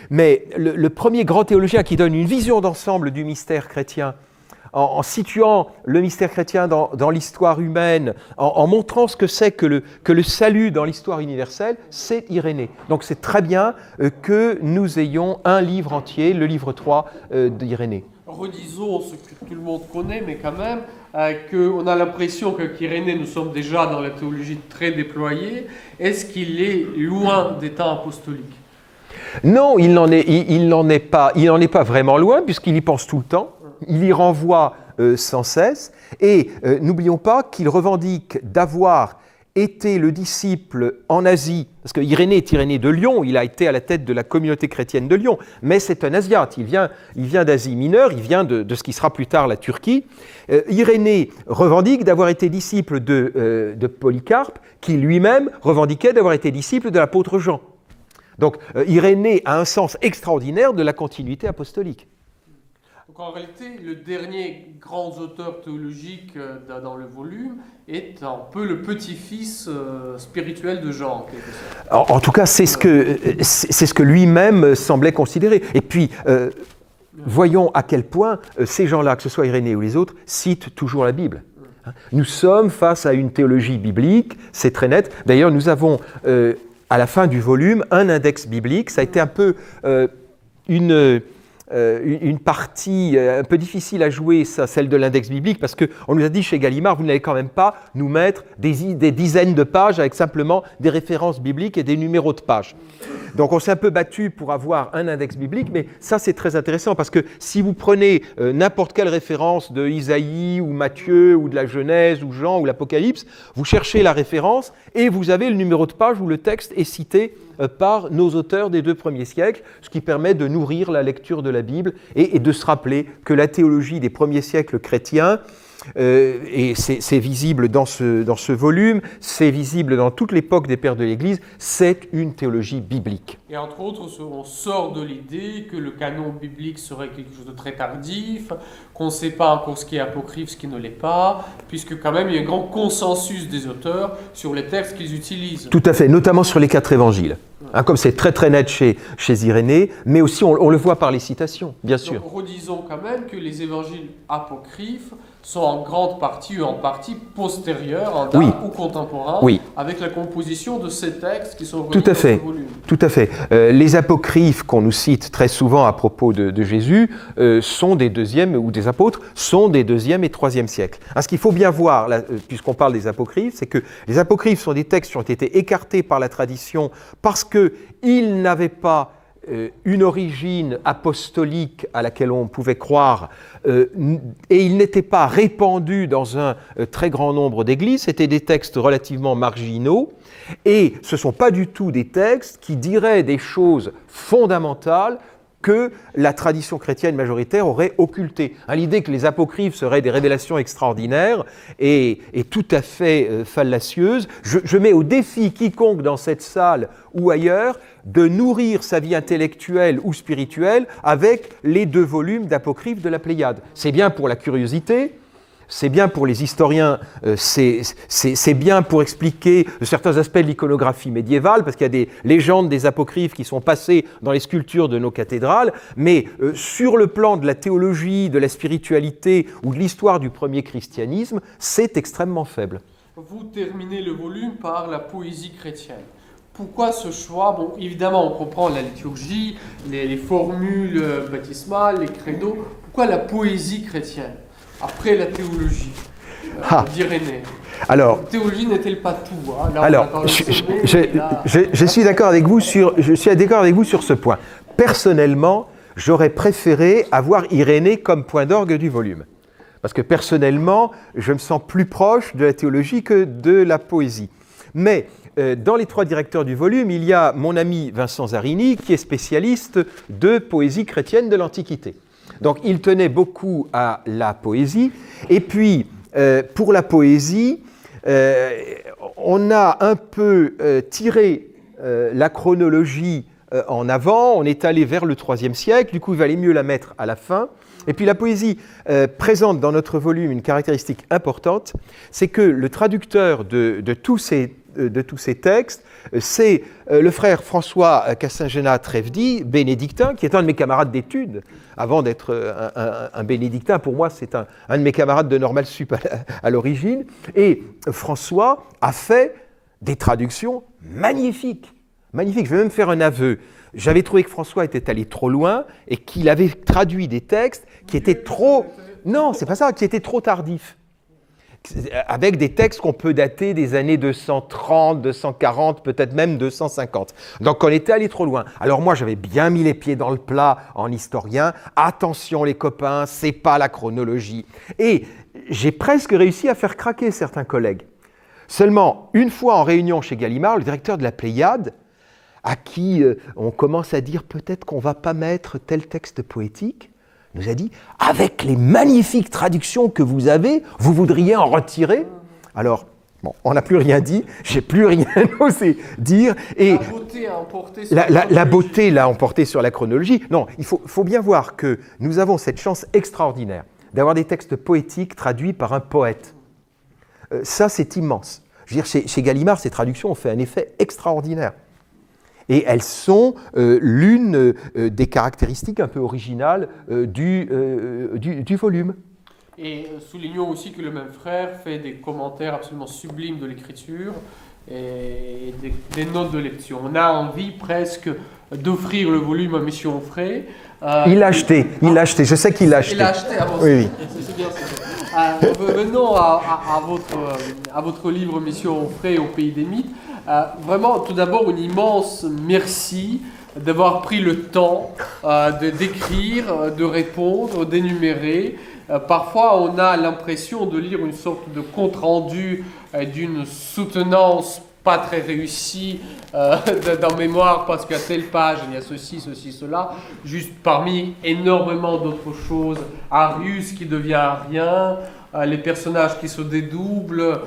mais le premier grand théologien qui donne une vision d'ensemble du mystère chrétien, en situant le mystère chrétien dans l'histoire humaine, en montrant ce que c'est que le salut dans l'histoire universelle, c'est Irénée. Donc c'est très bien que nous ayons un livre entier, le livre 3 d'Irénée. Redisons ce que tout le monde connaît, mais quand même, qu'on a l'impression qu'Irénée, nous sommes déjà dans la théologie très déployée. Est-ce qu'il est loin des temps apostoliques ? Non, il n'en est pas vraiment loin, puisqu'il y pense tout le temps. Il y renvoie sans cesse. Et n'oublions pas qu'il revendique d'avoir été le disciple en Asie, parce que Irénée est Irénée de Lyon, il a été à la tête de la communauté chrétienne de Lyon, mais c'est un Asiate, il vient d'Asie mineure, il vient de ce qui sera plus tard la Turquie. Irénée revendique d'avoir été disciple de Polycarpe, qui lui-même revendiquait d'avoir été disciple de l'apôtre Jean. Donc Irénée a un sens extraordinaire de la continuité apostolique. Donc en réalité, le dernier grand auteur théologique dans le volume est un peu le petit-fils spirituel de Jean, en quelque sorte. En tout cas, c'est ce que lui-même semblait considérer. Et puis, voyons à quel point ces gens-là, que ce soit Irénée ou les autres, citent toujours la Bible. Nous sommes face à une théologie biblique, c'est très net. D'ailleurs, nous avons, à la fin du volume, un index biblique. Ça a été un peu une partie un peu difficile à jouer, ça, celle de l'index biblique, parce qu'on nous a dit chez Gallimard, vous n'allez quand même pas nous mettre des dizaines de pages avec simplement des références bibliques et des numéros de pages. Donc on s'est un peu battu pour avoir un index biblique, mais ça c'est très intéressant, parce que si vous prenez n'importe quelle référence de Isaïe ou Matthieu ou de la Genèse ou Jean ou l'Apocalypse, vous cherchez la référence et vous avez le numéro de page où le texte est cité par nos auteurs des 2 premiers siècles, ce qui permet de nourrir la lecture de la Bible et de se rappeler que la théologie des premiers siècles chrétiens, et c'est visible dans ce volume, c'est visible dans toute l'époque des pères de l'Église, c'est une théologie biblique. Et entre autres, on sort de l'idée que le canon biblique serait quelque chose de très tardif, qu'on ne sait pas encore ce qui est apocryphe, ce qui ne l'est pas, puisque quand même il y a un grand consensus des auteurs sur les textes qu'ils utilisent. Tout à fait, notamment sur les 4 évangiles. Comme c'est très très net chez Irénée, mais aussi on le voit par les citations, bien sûr. Donc, redisons quand même que les évangiles apocryphes sont en grande partie ou en partie postérieurs, en date ou contemporains, avec la composition de ces textes qui sont remis dans ce volume. Tout à fait. Les apocryphes qu'on nous cite très souvent à propos de Jésus sont des 2e, ou des apôtres, sont des 2e et 3e siècles. Ce qu'il faut bien voir, là, puisqu'on parle des apocryphes, c'est que les apocryphes sont des textes qui ont été écartés par la tradition parce qu'ils n'avaient pas une origine apostolique à laquelle on pouvait croire, et ils n'étaient pas répandus dans un très grand nombre d'églises, c'était des textes relativement marginaux, et ce ne sont pas du tout des textes qui diraient des choses fondamentales que la tradition chrétienne majoritaire aurait occultées. L'idée que les apocryphes seraient des révélations extraordinaires est tout à fait fallacieuse. Je mets au défi quiconque dans cette salle ou ailleurs de nourrir sa vie intellectuelle ou spirituelle avec les 2 volumes d'apocryphes de la Pléiade. C'est bien pour la curiosité, c'est bien pour les historiens, c'est bien pour expliquer certains aspects de l'iconographie médiévale, parce qu'il y a des légendes, des apocryphes qui sont passées dans les sculptures de nos cathédrales, mais sur le plan de la théologie, de la spiritualité ou de l'histoire du premier christianisme, c'est extrêmement faible. Vous terminez le volume par la poésie chrétienne. Pourquoi ce choix? Bon, évidemment, on comprend la liturgie, les formules baptismales, les credos. Pourquoi la poésie chrétienne après la théologie d'Irénée? Alors, la théologie n'est-elle pas tout, hein? Là, alors, je suis d'accord avec vous sur ce point. Personnellement, j'aurais préféré avoir Irénée comme point d'orgue du volume. Parce que personnellement, je me sens plus proche de la théologie que de la poésie. Mais dans les 3 directeurs du volume, il y a mon ami Vincent Zarini, qui est spécialiste de poésie chrétienne de l'Antiquité. Donc il tenait beaucoup à la poésie. Et puis, pour la poésie, on a un peu tiré la chronologie en avant, on est allé vers le IIIe siècle, du coup il valait mieux la mettre à la fin. Et puis la poésie présente dans notre volume une caractéristique importante, c'est que le traducteur de tous ces textes, c'est le frère François Cassin-Génas Trèvedi, bénédictin, qui est un de mes camarades d'études. Avant d'être un bénédictin, pour moi, c'est un de mes camarades de Normal Sup à l'origine. Et François a fait des traductions magnifiques. Magnifiques. Je vais même faire un aveu. J'avais trouvé que François était allé trop loin et qu'il avait traduit des textes qui étaient trop... Non, c'est pas ça, qui étaient trop tardifs. Avec des textes qu'on peut dater des années 230, 240, peut-être même 250. Donc on était allé trop loin. Alors moi j'avais bien mis les pieds dans le plat en historien. Attention les copains, c'est pas la chronologie. Et j'ai presque réussi à faire craquer certains collègues. Seulement, une fois en réunion chez Gallimard, le directeur de la Pléiade, à qui on commence à dire peut-être qu'on ne va pas mettre tel texte poétique, nous a dit « Avec les magnifiques traductions que vous avez, vous voudriez en retirer ?» Alors, bon, on n'a plus rien dit, j'ai plus rien osé dire. Et la beauté a emporté sur la beauté l'a emporté sur la chronologie. Non, il faut bien voir que nous avons cette chance extraordinaire d'avoir des textes poétiques traduits par un poète. Ça, c'est immense. Je veux dire, chez Gallimard, ces traductions ont fait un effet extraordinaire. Et elles sont l'une des caractéristiques un peu originales du volume. Et soulignons aussi que le même frère fait des commentaires absolument sublimes de l'écriture et des notes de lecture. On a envie presque d'offrir le volume à M. Onfray. Il l'a acheté, je sais qu'il l'a acheté. Il l'a acheté avant. Oui. C'est bien ça. Venons à votre livre Mission Onfray au pays des mythes. Vraiment, tout d'abord, une immense merci d'avoir pris le temps d'écrire, de répondre, d'énumérer. Parfois, on a l'impression de lire une sorte de compte-rendu d'une soutenance pas très réussie d'un mémoire parce qu'à telle page, il y a ceci, cela, juste parmi énormément d'autres choses. Arius qui devient rien, les personnages qui se dédoublent,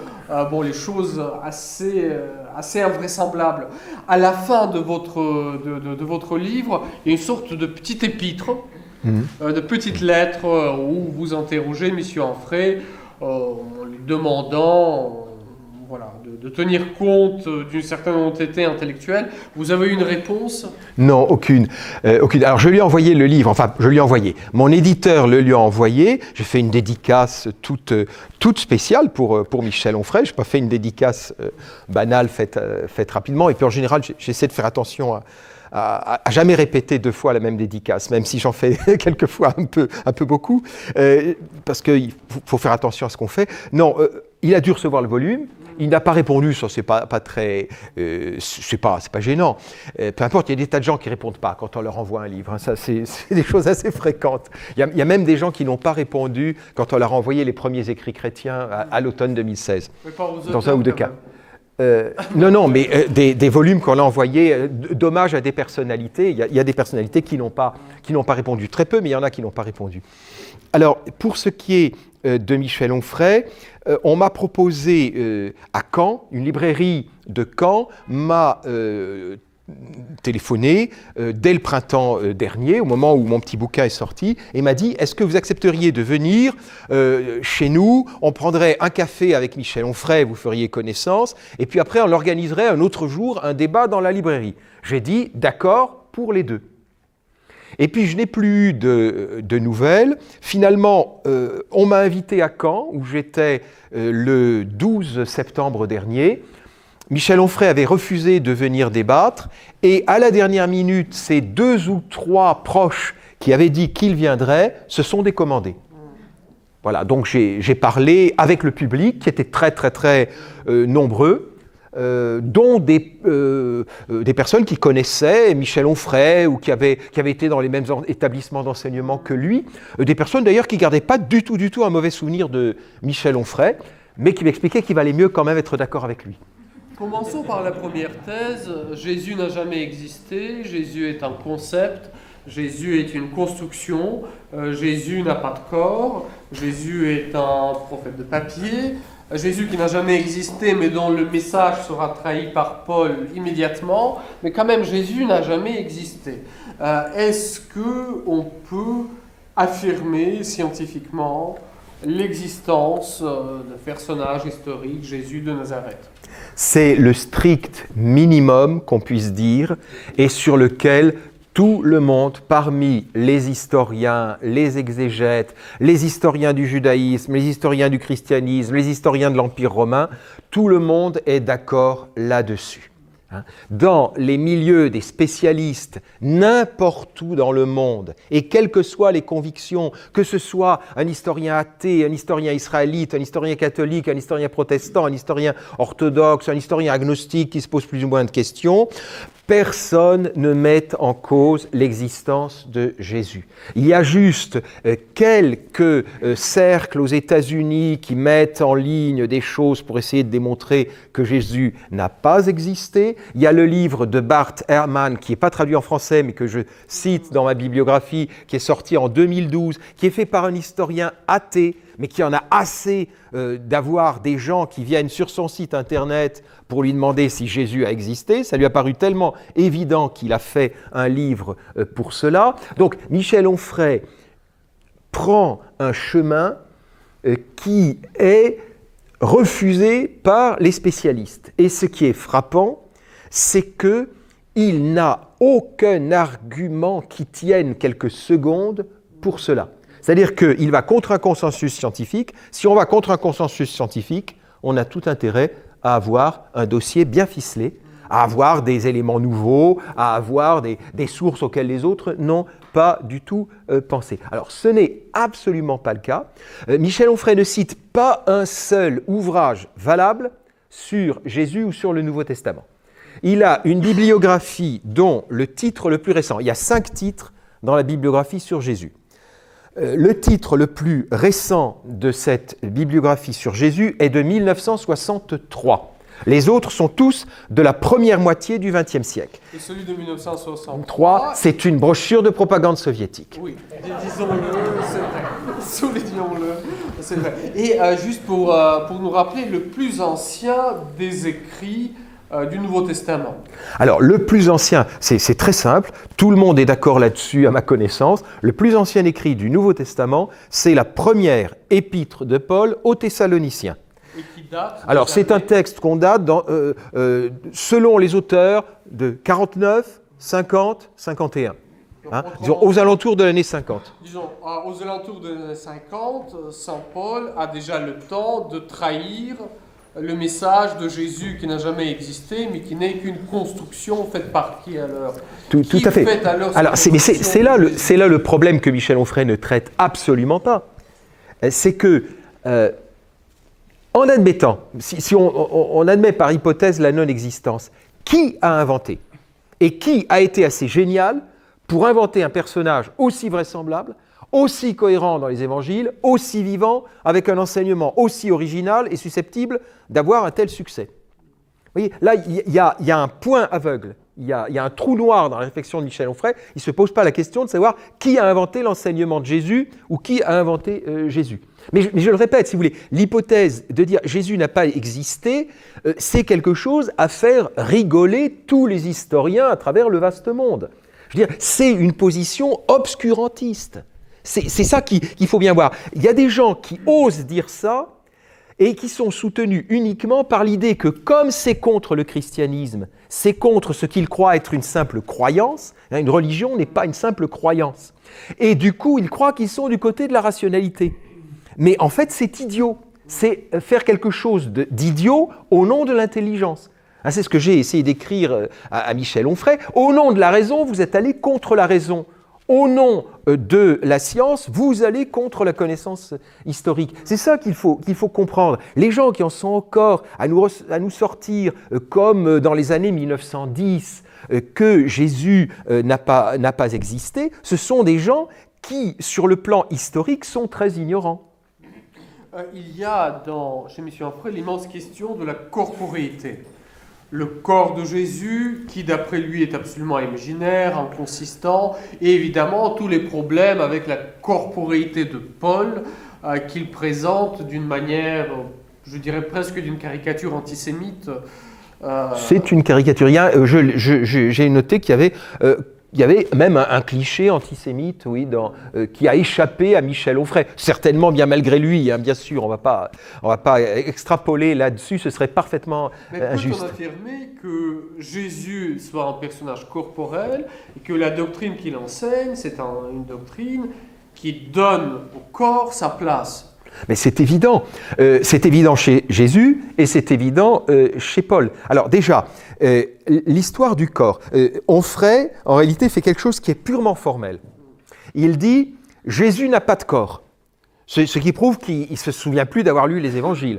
les choses assez invraisemblables. À la fin de votre livre, il y a une sorte de petit épître, de petites lettres où vous interrogez M. Onfray en lui demandant de tenir compte d'une certaine honnêteté intellectuelle. Vous avez eu une réponse? Non, aucune. Alors je lui ai envoyé le livre, mon éditeur le lui a envoyé, j'ai fait une dédicace toute spéciale pour Michel Onfray, je n'ai pas fait une dédicace banale faite rapidement, et puis en général j'essaie de faire attention à jamais répéter 2 fois la même dédicace, même si j'en fais quelquefois un peu beaucoup, parce qu'il faut faire attention à ce qu'on fait. Non, il a dû recevoir le volume. Il n'a pas répondu, ça c'est pas très, c'est pas gênant. Peu importe, il y a des tas de gens qui répondent pas quand on leur envoie un livre. Hein, ça c'est des choses assez fréquentes. Il y a même des gens qui n'ont pas répondu quand on leur a envoyé les premiers écrits chrétiens à l'automne 2016. Mais pas aux dans un ou deux cas. Non, mais des volumes qu'on a envoyés, dommage à des personnalités. Il y a des personnalités qui n'ont pas répondu. Très peu, mais il y en a qui n'ont pas répondu. Alors, pour ce qui est de Michel Onfray, on m'a proposé à Caen, une librairie de Caen m'a téléphoné dès le printemps dernier, au moment où mon petit bouquin est sorti, et m'a dit « Est-ce que vous accepteriez de venir chez nous? On prendrait un café avec Michel Onfray, vous feriez connaissance, et puis après on organiserait un autre jour un débat dans la librairie. » J'ai dit « D'accord pour les deux. » Et puis je n'ai plus eu de nouvelles. Finalement, on m'a invité à Caen, où j'étais le 12 septembre dernier. Michel Onfray avait refusé de venir débattre, et à la dernière minute, ces 2 ou 3 proches qui avaient dit qu'ils viendraient se sont décommandés. Voilà, donc j'ai parlé avec le public, qui était très très très nombreux, dont des personnes qui connaissaient Michel Onfray ou qui avaient été dans les mêmes établissements d'enseignement que lui, des personnes d'ailleurs qui ne gardaient pas du tout un mauvais souvenir de Michel Onfray, mais qui m'expliquaient qu'il valait mieux quand même être d'accord avec lui. Commençons par la première thèse. Jésus n'a jamais existé, Jésus est un concept, Jésus est une construction, Jésus n'a pas de corps, Jésus est un prophète de papier, Jésus qui n'a jamais existé mais dont le message sera trahi par Paul immédiatement, mais quand même Jésus n'a jamais existé. Est-ce qu'on peut affirmer scientifiquement l'existence d'un personnage historique, Jésus de Nazareth? C'est le strict minimum qu'on puisse dire et sur lequel tout le monde, parmi les historiens, les exégètes, les historiens du judaïsme, les historiens du christianisme, les historiens de l'Empire romain, tout le monde est d'accord là-dessus. Dans les milieux des spécialistes, n'importe où dans le monde, et quelles que soient les convictions, que ce soit un historien athée, un historien israélite, un historien catholique, un historien protestant, un historien orthodoxe, un historien agnostique qui se pose plus ou moins de questions, personne ne met en cause l'existence de Jésus. Il y a juste quelques cercles aux États-Unis qui mettent en ligne des choses pour essayer de démontrer que Jésus n'a pas existé. Il y a le livre de Bart Ehrman, qui n'est pas traduit en français, mais que je cite dans ma bibliographie, qui est sorti en 2012, qui est fait par un historien athée, mais qui en a assez d'avoir des gens qui viennent sur son site internet pour lui demander si Jésus a existé. Ça lui a paru tellement évident qu'il a fait un livre pour cela. Donc Michel Onfray prend un chemin qui est refusé par les spécialistes. Et ce qui est frappant, c'est qu'il n'a aucun argument qui tienne quelques secondes pour cela. C'est-à-dire qu'il va contre un consensus scientifique. Si on va contre un consensus scientifique, on a tout intérêt à avoir un dossier bien ficelé, à avoir des éléments nouveaux, à avoir des sources auxquelles les autres n'ont pas du tout pensé. Alors, ce n'est absolument pas le cas. Michel Onfray ne cite pas un seul ouvrage valable sur Jésus ou sur le Nouveau Testament. Il a une bibliographie dont le titre le plus récent, il y a 5 titres dans la bibliographie sur Jésus. Le titre le plus récent de cette bibliographie sur Jésus est de 1963. Les autres sont tous de la première moitié du XXe siècle. Et celui de 1963, c'est une brochure de propagande soviétique. Oui, disons-le, c'est vrai. Soulignons-le, c'est vrai. Et juste pour nous rappeler, le plus ancien des écrits du Nouveau Testament. Alors, le plus ancien, c'est très simple, tout le monde est d'accord là-dessus à ma connaissance. Le plus ancien écrit du Nouveau Testament, c'est la première épître de Paul aux Thessaloniciens. Et qui date Alors, c'est un texte qu'on date, selon les auteurs, de 49, 50, 51. Disons, aux alentours de l'année 50. Disons, aux alentours de l'année 50, Saint Paul a déjà le temps de trahir le message de Jésus qui n'a jamais existé, mais qui n'est qu'une construction faite par qui alors? Tout à fait. Alors, c'est là le problème que Michel Onfray ne traite absolument pas. C'est que, en admettant, si on admet par hypothèse la non-existence, qui a inventé? Et qui a été assez génial pour inventer un personnage aussi vraisemblable, aussi cohérent dans les évangiles, aussi vivant, avec un enseignement aussi original et susceptible d'avoir un tel succès. Vous voyez, là, il y a un point aveugle. Il y a un trou noir dans la réflexion de Michel Onfray. Il ne se pose pas la question de savoir qui a inventé l'enseignement de Jésus ou qui a inventé Jésus. Mais je le répète, si vous voulez, l'hypothèse de dire Jésus n'a pas existé, c'est quelque chose à faire rigoler tous les historiens à travers le vaste monde. Je veux dire, c'est une position obscurantiste. C'est ça qu'il faut bien voir. Il y a des gens qui osent dire ça et qui sont soutenus uniquement par l'idée que comme c'est contre le christianisme, c'est contre ce qu'ils croient être une simple croyance, une religion n'est pas une simple croyance. Et du coup, ils croient qu'ils sont du côté de la rationalité. Mais en fait, c'est idiot. C'est faire quelque chose d'idiot au nom de l'intelligence. C'est ce que j'ai essayé d'écrire à Michel Onfray. Au nom de la raison, vous êtes allé contre la raison. Au nom de la science, vous allez contre la connaissance historique. C'est ça qu'il faut comprendre. Les gens qui en sont encore à nous sortir, comme dans les années 1910, que Jésus n'a pas existé, ce sont des gens qui, sur le plan historique, sont très ignorants. Il y a chez M. Onfray l'immense question de la corporéité. Le corps de Jésus, qui d'après lui est absolument imaginaire, inconsistant, et évidemment tous les problèmes avec la corporéité de Paul, qu'il présente d'une manière, je dirais presque d'une caricature antisémite. C'est une caricature. J'ai noté qu'il y avait même un cliché antisémite, oui, qui a échappé à Michel Onfray. Certainement bien malgré lui, bien sûr, on va pas extrapoler là-dessus, ce serait parfaitement injuste. Mais peut-on affirmer que Jésus soit un personnage corporel et que la doctrine qu'il enseigne, c'est une doctrine qui donne au corps sa place? Mais c'est évident chez Jésus et c'est évident chez Paul. Alors déjà, l'histoire du corps, Onfray, en réalité, fait quelque chose qui est purement formel. Il dit « Jésus n'a pas de corps », ce qui prouve qu'il ne se souvient plus d'avoir lu les évangiles.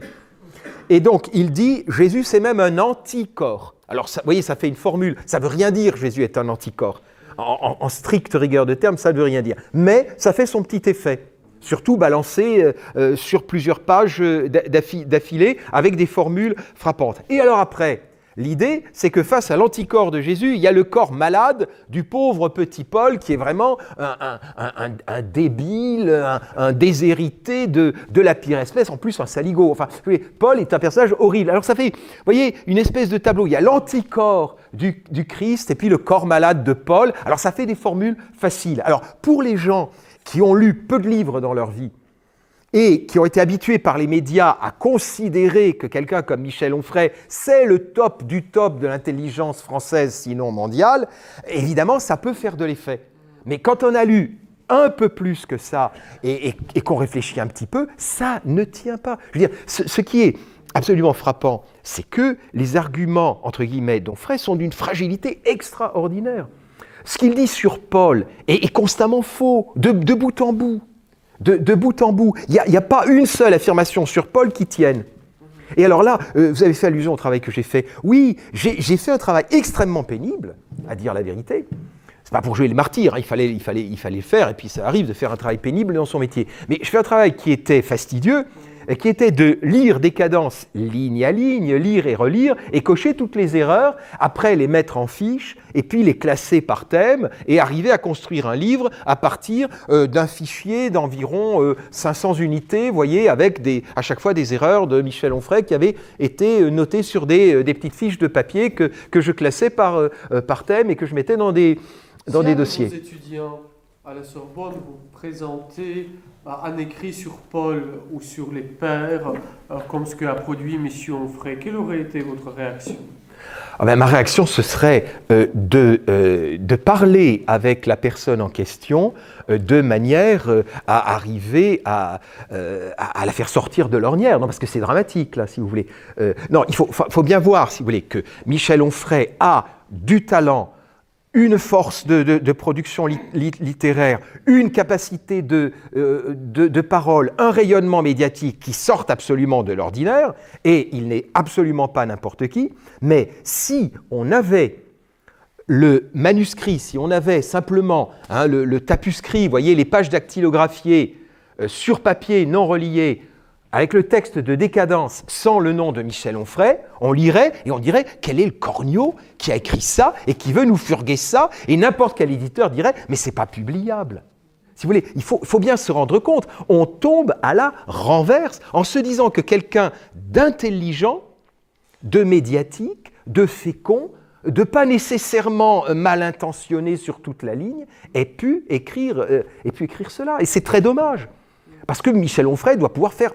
Et donc, il dit « Jésus, c'est même un anticorps ». Alors, vous voyez, ça fait une formule, ça ne veut rien dire « Jésus est un anticorps ». En stricte rigueur de terme, ça ne veut rien dire. Mais ça fait son petit effet. Surtout balancé sur plusieurs pages d'affilée avec des formules frappantes. Et alors après, l'idée, c'est que face à l'anticorps de Jésus, il y a le corps malade du pauvre petit Paul qui est vraiment un débile, un déshérité de la pire espèce, en plus un saligo. Enfin, Paul est un personnage horrible. Alors ça fait, vous voyez, une espèce de tableau. Il y a l'anticorps du Christ et puis le corps malade de Paul. Alors ça fait des formules faciles. Alors pour les gens qui ont lu peu de livres dans leur vie et qui ont été habitués par les médias à considérer que quelqu'un comme Michel Onfray, c'est le top du top de l'intelligence française, sinon mondiale, évidemment, ça peut faire de l'effet. Mais quand on a lu un peu plus que ça et qu'on réfléchit un petit peu, ça ne tient pas. Je veux dire, ce qui est absolument frappant, c'est que les arguments, entre guillemets, d'Onfray sont d'une fragilité extraordinaire. Ce qu'il dit sur Paul est constamment faux, de bout en bout. De bout en bout. Il n'y a pas une seule affirmation sur Paul qui tienne. Et alors là, vous avez fait allusion au travail que j'ai fait. Oui, j'ai fait un travail extrêmement pénible, à dire la vérité. C'est pas pour jouer les martyrs, hein, il fallait le faire, et puis ça arrive de faire un travail pénible dans son métier. Mais je fais un travail qui était fastidieux, qui était de lire des cadences ligne à ligne, lire et relire, et cocher toutes les erreurs, après les mettre en fiche, et puis les classer par thème, et arriver à construire un livre à partir d'un fichier d'environ 500 unités, vous voyez, avec à chaque fois des erreurs de Michel Onfray qui avaient été notées sur des petites fiches de papier que je classais par thème et que je mettais dans des dossiers. Vos étudiants à la Sorbonne vous présentez un écrit sur Paul ou sur les pères, comme ce qu'a produit M. Onfray. Quelle aurait été votre réaction ? Ma réaction, ce serait de parler avec la personne en question de manière à arriver à la faire sortir de l'ornière. Non, parce que c'est dramatique, là, si vous voulez. Non, il faut bien voir, si vous voulez, que Michel Onfray a du talent, une force de production littéraire, une capacité de parole, un rayonnement médiatique qui sortent absolument de l'ordinaire, et il n'est absolument pas n'importe qui, mais si on avait le manuscrit, si on avait simplement le tapuscrit, vous voyez, les pages dactylographiées sur papier non relié, avec le texte de Décadence sans le nom de Michel Onfray, on lirait et on dirait quel est le corneau qui a écrit ça et qui veut nous furguer ça, et n'importe quel éditeur dirait mais c'est pas publiable. Si vous voulez, il faut bien se rendre compte, on tombe à la renverse en se disant que quelqu'un d'intelligent, de médiatique, de fécond, de pas nécessairement mal intentionné sur toute la ligne, ait pu écrire cela. Et c'est très dommage, parce que Michel Onfray doit pouvoir faire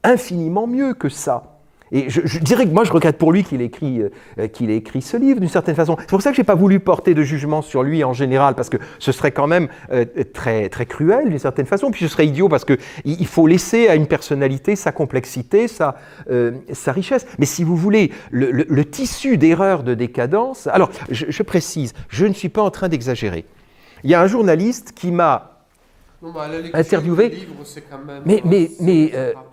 infiniment mieux que ça. Et je dirais que moi, je regrette pour lui qu'il ait écrit ce livre, d'une certaine façon. C'est pour ça que je n'ai pas voulu porter de jugement sur lui en général, parce que ce serait quand même très, très cruel, d'une certaine façon, puis ce serait idiot, parce qu'il faut laisser à une personnalité sa complexité, sa richesse. Mais si vous voulez, le tissu d'erreurs de Décadence... Alors, je précise, je ne suis pas en train d'exagérer. Il y a un journaliste qui m'a interviewé...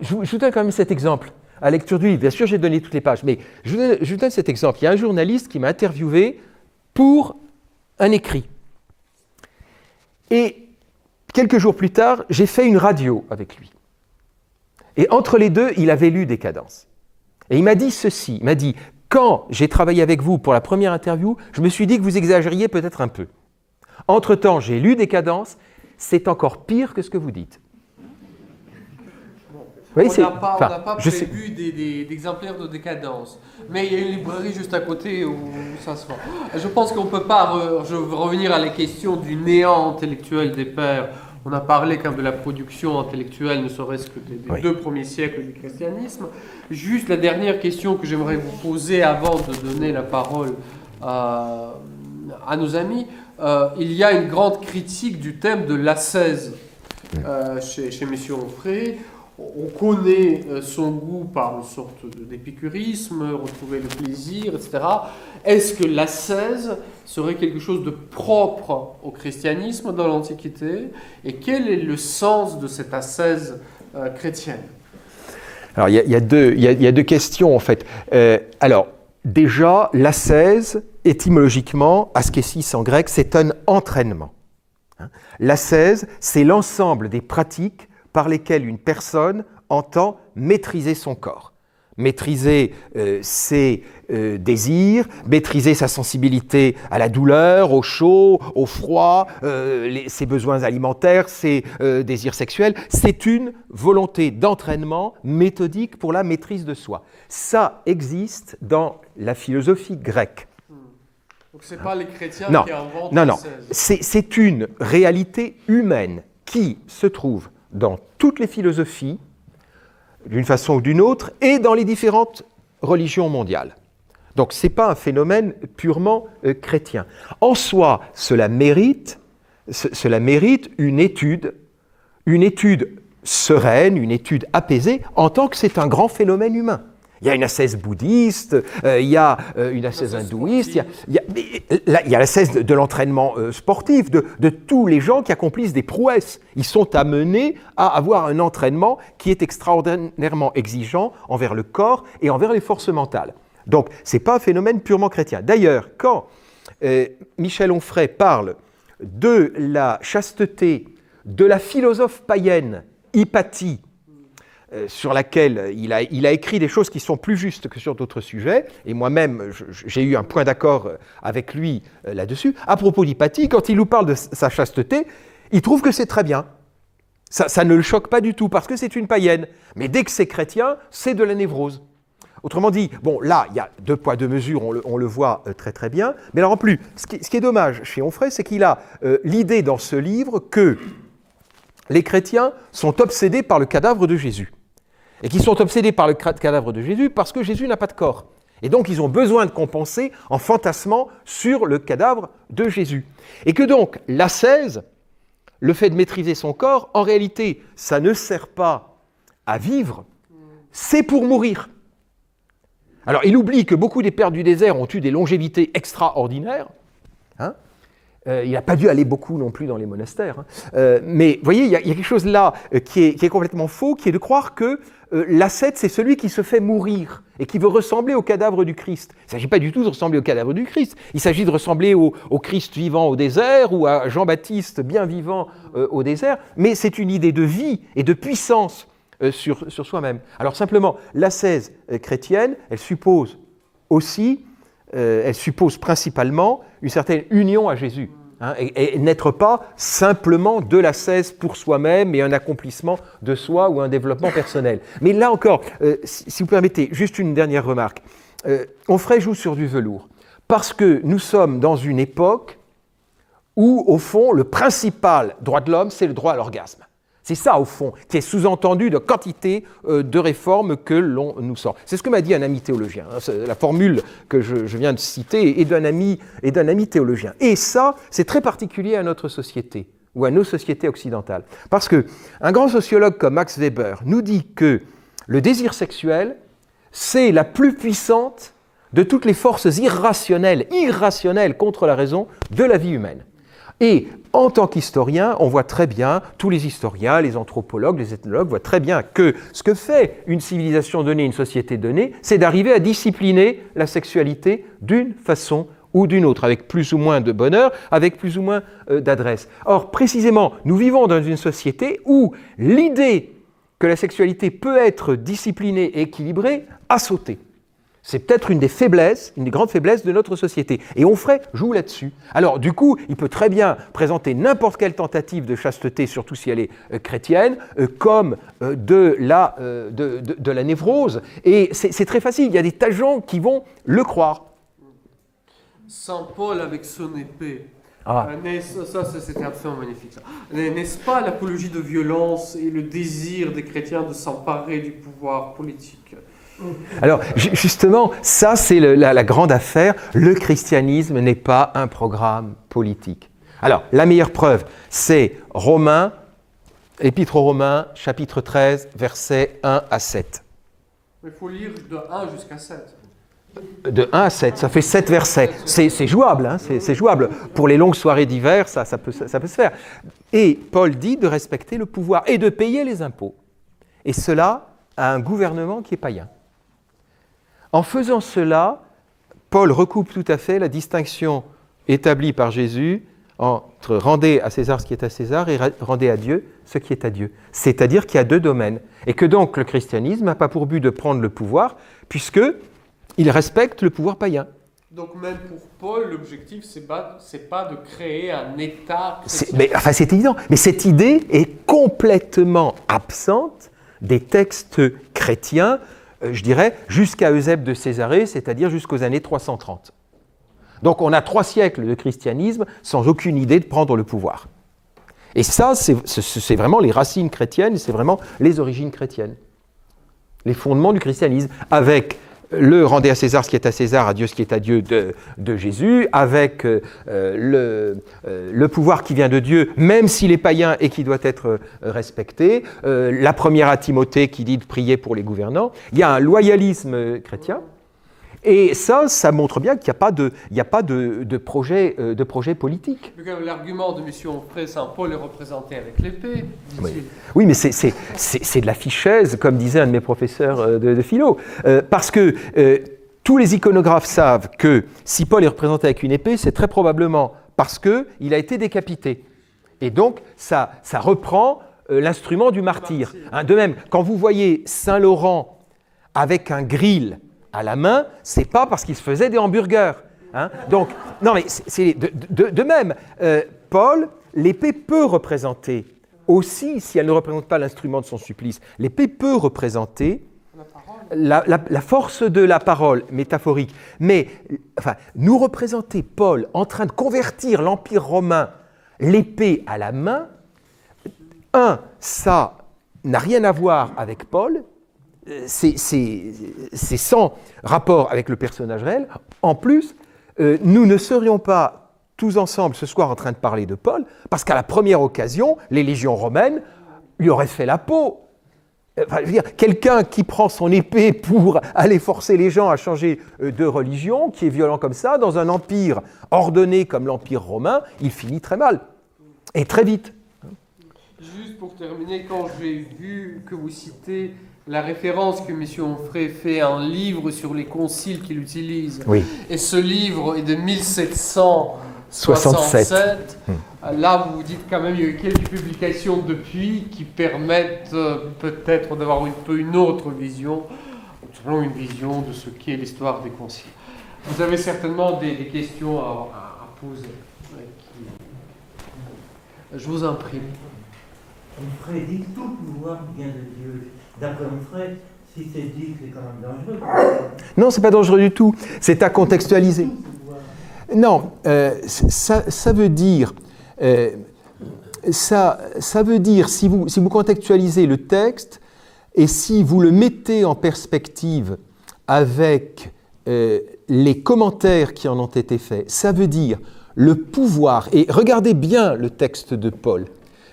Je vous donne quand même cet exemple. À la lecture du livre, bien sûr, j'ai donné toutes les pages, mais je vous donne cet exemple. Il y a un journaliste qui m'a interviewé pour un écrit. Et quelques jours plus tard, j'ai fait une radio avec lui. Et entre les deux, il avait lu Décadence. Et il m'a dit ceci, il m'a dit, quand j'ai travaillé avec vous pour la première interview, je me suis dit que vous exagériez peut-être un peu. Entre-temps, j'ai lu Décadence, c'est encore pire que ce que vous dites. Oui, on n'a pas prévu d'exemplaires de Décadence, mais il y a une librairie juste à côté où ça se vend. Je pense qu'on ne peut pas je veux revenir à la question du néant intellectuel des pères. On a parlé quand même de la production intellectuelle, ne serait-ce que des 2 premiers siècles du christianisme. Juste la dernière question que j'aimerais vous poser avant de donner la parole à nos amis. Il y a une grande critique du thème de l'ascèse chez M. Onfray. On connaît son goût par une sorte d'épicurisme, retrouver le plaisir, etc. Est-ce que l'ascèse serait quelque chose de propre au christianisme dans l'Antiquité? Et quel est le sens de cette ascèse chrétienne? Alors, il y a deux questions, en fait. Alors, déjà, l'ascèse, étymologiquement, askésis en grec, c'est un entraînement. L'ascèse, c'est l'ensemble des pratiques par lesquelles une personne entend maîtriser son corps, maîtriser ses désirs, maîtriser sa sensibilité à la douleur, au chaud, au froid, ses besoins alimentaires, ses désirs sexuels. C'est une volonté d'entraînement méthodique pour la maîtrise de soi. Ça existe dans la philosophie grecque. Donc ce n'est pas les chrétiens qui inventent l'ascèse. C'est une réalité humaine qui se trouve dans toutes les philosophies, d'une façon ou d'une autre, et dans les différentes religions mondiales. Donc ce n'est pas un phénomène purement chrétien. En soi, cela mérite une étude sereine, une étude apaisée, en tant que c'est un grand phénomène humain. Il y a une ascèse bouddhiste, il y a une ascèse hindouiste, il y a l'ascèse de l'entraînement sportif, de tous les gens qui accomplissent des prouesses. Ils sont amenés à avoir un entraînement qui est extraordinairement exigeant envers le corps et envers les forces mentales. Donc, ce n'est pas un phénomène purement chrétien. D'ailleurs, quand Michel Onfray parle de la chasteté de la philosophe païenne Hypatie, sur laquelle il a écrit des choses qui sont plus justes que sur d'autres sujets, et moi-même, j'ai eu un point d'accord avec lui là-dessus. À propos d'Hypatie, quand il nous parle de sa chasteté, il trouve que c'est très bien. Ça ne le choque pas du tout, parce que c'est une païenne. Mais dès que c'est chrétien, c'est de la névrose. Autrement dit, bon, là, il y a 2 poids, 2 mesures, on le voit très très bien, mais alors en plus, ce qui est dommage chez Onfray, c'est qu'il a l'idée dans ce livre que les chrétiens sont obsédés par le cadavre de Jésus. Et qu'ils sont obsédés par le cadavre de Jésus parce que Jésus n'a pas de corps. Et donc, ils ont besoin de compenser en fantasmant sur le cadavre de Jésus. Et que donc, l'ascèse, le fait de maîtriser son corps, en réalité, ça ne sert pas à vivre, c'est pour mourir. Alors, il oublie que beaucoup des pères du désert ont eu des longévités extraordinaires. Il n'a pas dû aller beaucoup non plus dans les monastères. Mais vous voyez, il y a quelque chose là qui est complètement faux, qui est de croire que l'ascète, c'est celui qui se fait mourir et qui veut ressembler au cadavre du Christ. Il ne s'agit pas du tout de ressembler au cadavre du Christ. Il s'agit de ressembler au Christ vivant au désert ou à Jean-Baptiste bien vivant au désert. Mais c'est une idée de vie et de puissance sur soi-même. Alors simplement, l'ascèse chrétienne, elle suppose principalement une certaine union à Jésus. Et n'être pas simplement de l'ascèse pour soi-même et un accomplissement de soi ou un développement personnel. Mais là encore, si vous permettez, juste une dernière remarque. Onfray joue sur du velours parce que nous sommes dans une époque où, au fond, le principal droit de l'homme, c'est le droit à l'orgasme. C'est ça, au fond, qui est sous-entendu de quantité de réformes que l'on nous sort. C'est ce que m'a dit un ami théologien. La formule que je viens de citer est d'un ami théologien. Et ça, c'est très particulier à notre société, ou à nos sociétés occidentales. Parce qu'un grand sociologue comme Max Weber nous dit que le désir sexuel, c'est la plus puissante de toutes les forces irrationnelles contre la raison de la vie humaine. Et en tant qu'historien, on voit très bien, tous les historiens, les anthropologues, les ethnologues voient très bien que ce que fait une civilisation donnée, une société donnée, c'est d'arriver à discipliner la sexualité d'une façon ou d'une autre, avec plus ou moins de bonheur, avec plus ou moins d'adresse. Or, précisément, nous vivons dans une société où l'idée que la sexualité peut être disciplinée et équilibrée a sauté. C'est peut-être une des grandes faiblesses de notre société. Et Onfray joue là-dessus. Alors, du coup, il peut très bien présenter n'importe quelle tentative de chasteté, surtout si elle est chrétienne, comme de la névrose. Et c'est très facile. Il y a des tas de gens qui vont le croire. Saint Paul avec son épée. Ah. Ça, c'était absolument magnifique. Ça. N'est-ce pas l'apologie de violence et le désir des chrétiens de s'emparer du pouvoir politique ? Alors, justement, ça, c'est la grande affaire. Le christianisme n'est pas un programme politique. Alors, la meilleure preuve, c'est Épître aux Romains, chapitre 13, versets 1 à 7. Il faut lire de 1 jusqu'à 7. De 1 à 7, ça fait 7 versets. C'est jouable, hein, c'est jouable. Pour les longues soirées d'hiver, ça peut se faire. Et Paul dit de respecter le pouvoir et de payer les impôts. Et cela à un gouvernement qui est païen. En faisant cela, Paul recoupe tout à fait la distinction établie par Jésus entre rendez à César ce qui est à César et rendez à Dieu ce qui est à Dieu. C'est-à-dire qu'il y a deux domaines. Et que donc le christianisme n'a pas pour but de prendre le pouvoir, puisqu'il respecte le pouvoir païen. Donc même pour Paul, l'objectif, c'est pas de créer un État chrétien. C'est évident. Mais cette idée est complètement absente des textes chrétiens, je dirais, jusqu'à Eusèbe de Césarée, c'est-à-dire jusqu'aux années 330. Donc on a 3 siècles de christianisme sans aucune idée de prendre le pouvoir. Et ça, c'est vraiment les racines chrétiennes, c'est vraiment les origines chrétiennes. Les fondements du christianisme, avec le rendez à César ce qui est à César, à Dieu ce qui est à Dieu de Jésus, avec le pouvoir qui vient de Dieu, même s'il est païen et qui doit être respecté, la première à Timothée qui dit de prier pour les gouvernants. Il y a un loyalisme chrétien, et ça montre bien qu'il n'y a pas de projet politique. L'argument de M. Onfray, Saint Paul est représenté avec l'épée, dit-il. Oui, mais c'est de la fichaise, comme disait un de mes professeurs de philo. Parce que tous les iconographes savent que si Paul est représenté avec une épée, c'est très probablement parce qu'il a été décapité. Et donc, ça reprend l'instrument du martyr. De même, quand vous voyez Saint Laurent avec un grill à la main, c'est pas parce qu'il se faisait des hamburgers. Donc, non, mais c'est de même. Paul, l'épée peut représenter aussi, si elle ne représente pas l'instrument de son supplice, l'épée peut représenter la force de la parole métaphorique. Mais nous représenter Paul en train de convertir l'Empire romain, l'épée à la main, ça n'a rien à voir avec Paul, c'est sans rapport avec le personnage réel. En plus, nous ne serions pas tous ensemble ce soir en train de parler de Paul, parce qu'à la première occasion, les légions romaines lui auraient fait la peau. Je veux dire, quelqu'un qui prend son épée pour aller forcer les gens à changer de religion, qui est violent comme ça, dans un empire ordonné comme l'Empire romain, il finit très mal, et très vite. Juste pour terminer, quand j'ai vu que vous citez la référence que M. Onfray fait à un livre sur les conciles qu'il utilise, oui. Et ce livre est de 1700 67. Là, vous dites quand même qu'il y a eu quelques publications depuis qui permettent peut-être d'avoir un peu une autre vision, selon une vision de ce qu'est l'histoire des conciles. Vous avez certainement des questions à poser. Je vous en prie. Onfray dit que tout pouvoir vient de Dieu. D'après Onfray, si c'est dit, c'est quand même dangereux. Non, c'est pas dangereux du tout. C'est à contextualiser. Non, ça veut dire, ça veut dire, si vous contextualisez le texte et si vous le mettez en perspective avec les commentaires qui en ont été faits, ça veut dire le pouvoir, et regardez bien le texte de Paul,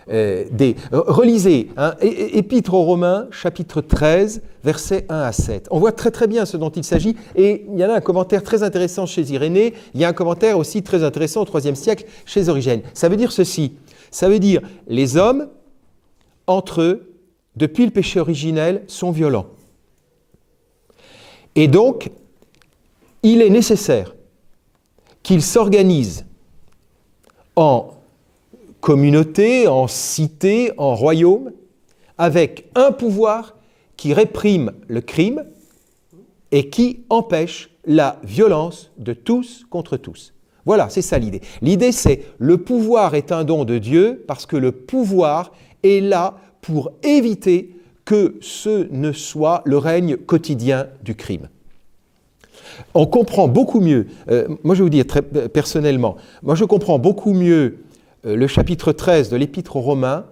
relisez, Épître aux Romains, chapitre 13, versets 1 à 7. On voit très très bien ce dont il s'agit, et il y en a un commentaire très intéressant chez Irénée, il y a un commentaire aussi très intéressant au IIIe siècle chez Origène. Ça veut dire ceci, ça veut dire les hommes, entre eux, depuis le péché originel, sont violents. Et donc, il est nécessaire qu'ils s'organisent en communauté, en cité, en royaume, avec un pouvoir qui réprime le crime et qui empêche la violence de tous contre tous. Voilà, c'est ça l'idée. L'idée, c'est le pouvoir est un don de Dieu parce que le pouvoir est là pour éviter que ce ne soit le règne quotidien du crime. On comprend beaucoup mieux, moi je vais vous dire très personnellement, moi je comprends beaucoup mieux le chapitre 13 de l'Épître aux Romains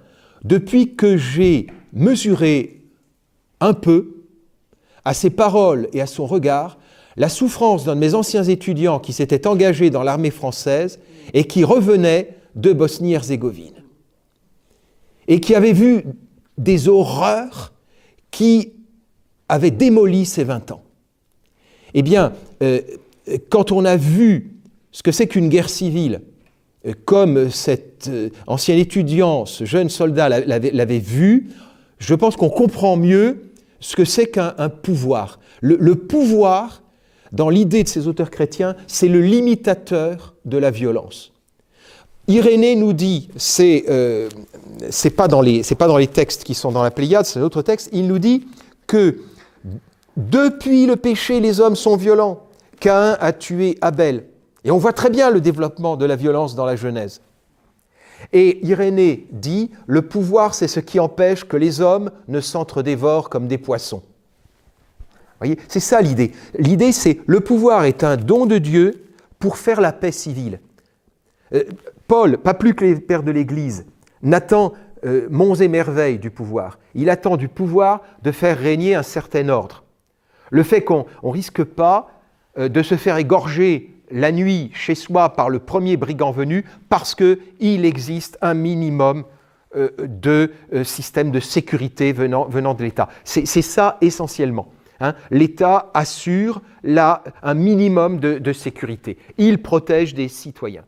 depuis que j'ai mesuré un peu à ses paroles et à son regard la souffrance d'un de mes anciens étudiants qui s'était engagé dans l'armée française et qui revenait de Bosnie-Herzégovine et qui avait vu des horreurs qui avaient démoli ses 20 ans. Eh bien, quand on a vu ce que c'est qu'une guerre civile, comme cet ancien étudiant, ce jeune soldat l'avait vu, je pense qu'on comprend mieux ce que c'est qu'un pouvoir. Le pouvoir, dans l'idée de ces auteurs chrétiens, c'est le limitateur de la violence. Irénée nous dit, c'est pas dans les textes qui sont dans la Pléiade, c'est un autre texte, il nous dit que depuis le péché, les hommes sont violents. Caïn a tué Abel. Et on voit très bien le développement de la violence dans la Genèse. Et Irénée dit, le pouvoir, c'est ce qui empêche que les hommes ne s'entre-dévorent comme des poissons. Vous voyez, c'est ça l'idée. L'idée, c'est le pouvoir est un don de Dieu pour faire la paix civile. Paul, pas plus que les pères de l'Église, n'attend monts et merveilles du pouvoir. Il attend du pouvoir de faire régner un certain ordre. Le fait qu'on ne risque pas de se faire égorger la nuit chez soi par le premier brigand venu parce qu'il existe un minimum de système de sécurité venant de l'État. C'est ça essentiellement. L'État assure un minimum de sécurité. Il protège des citoyens.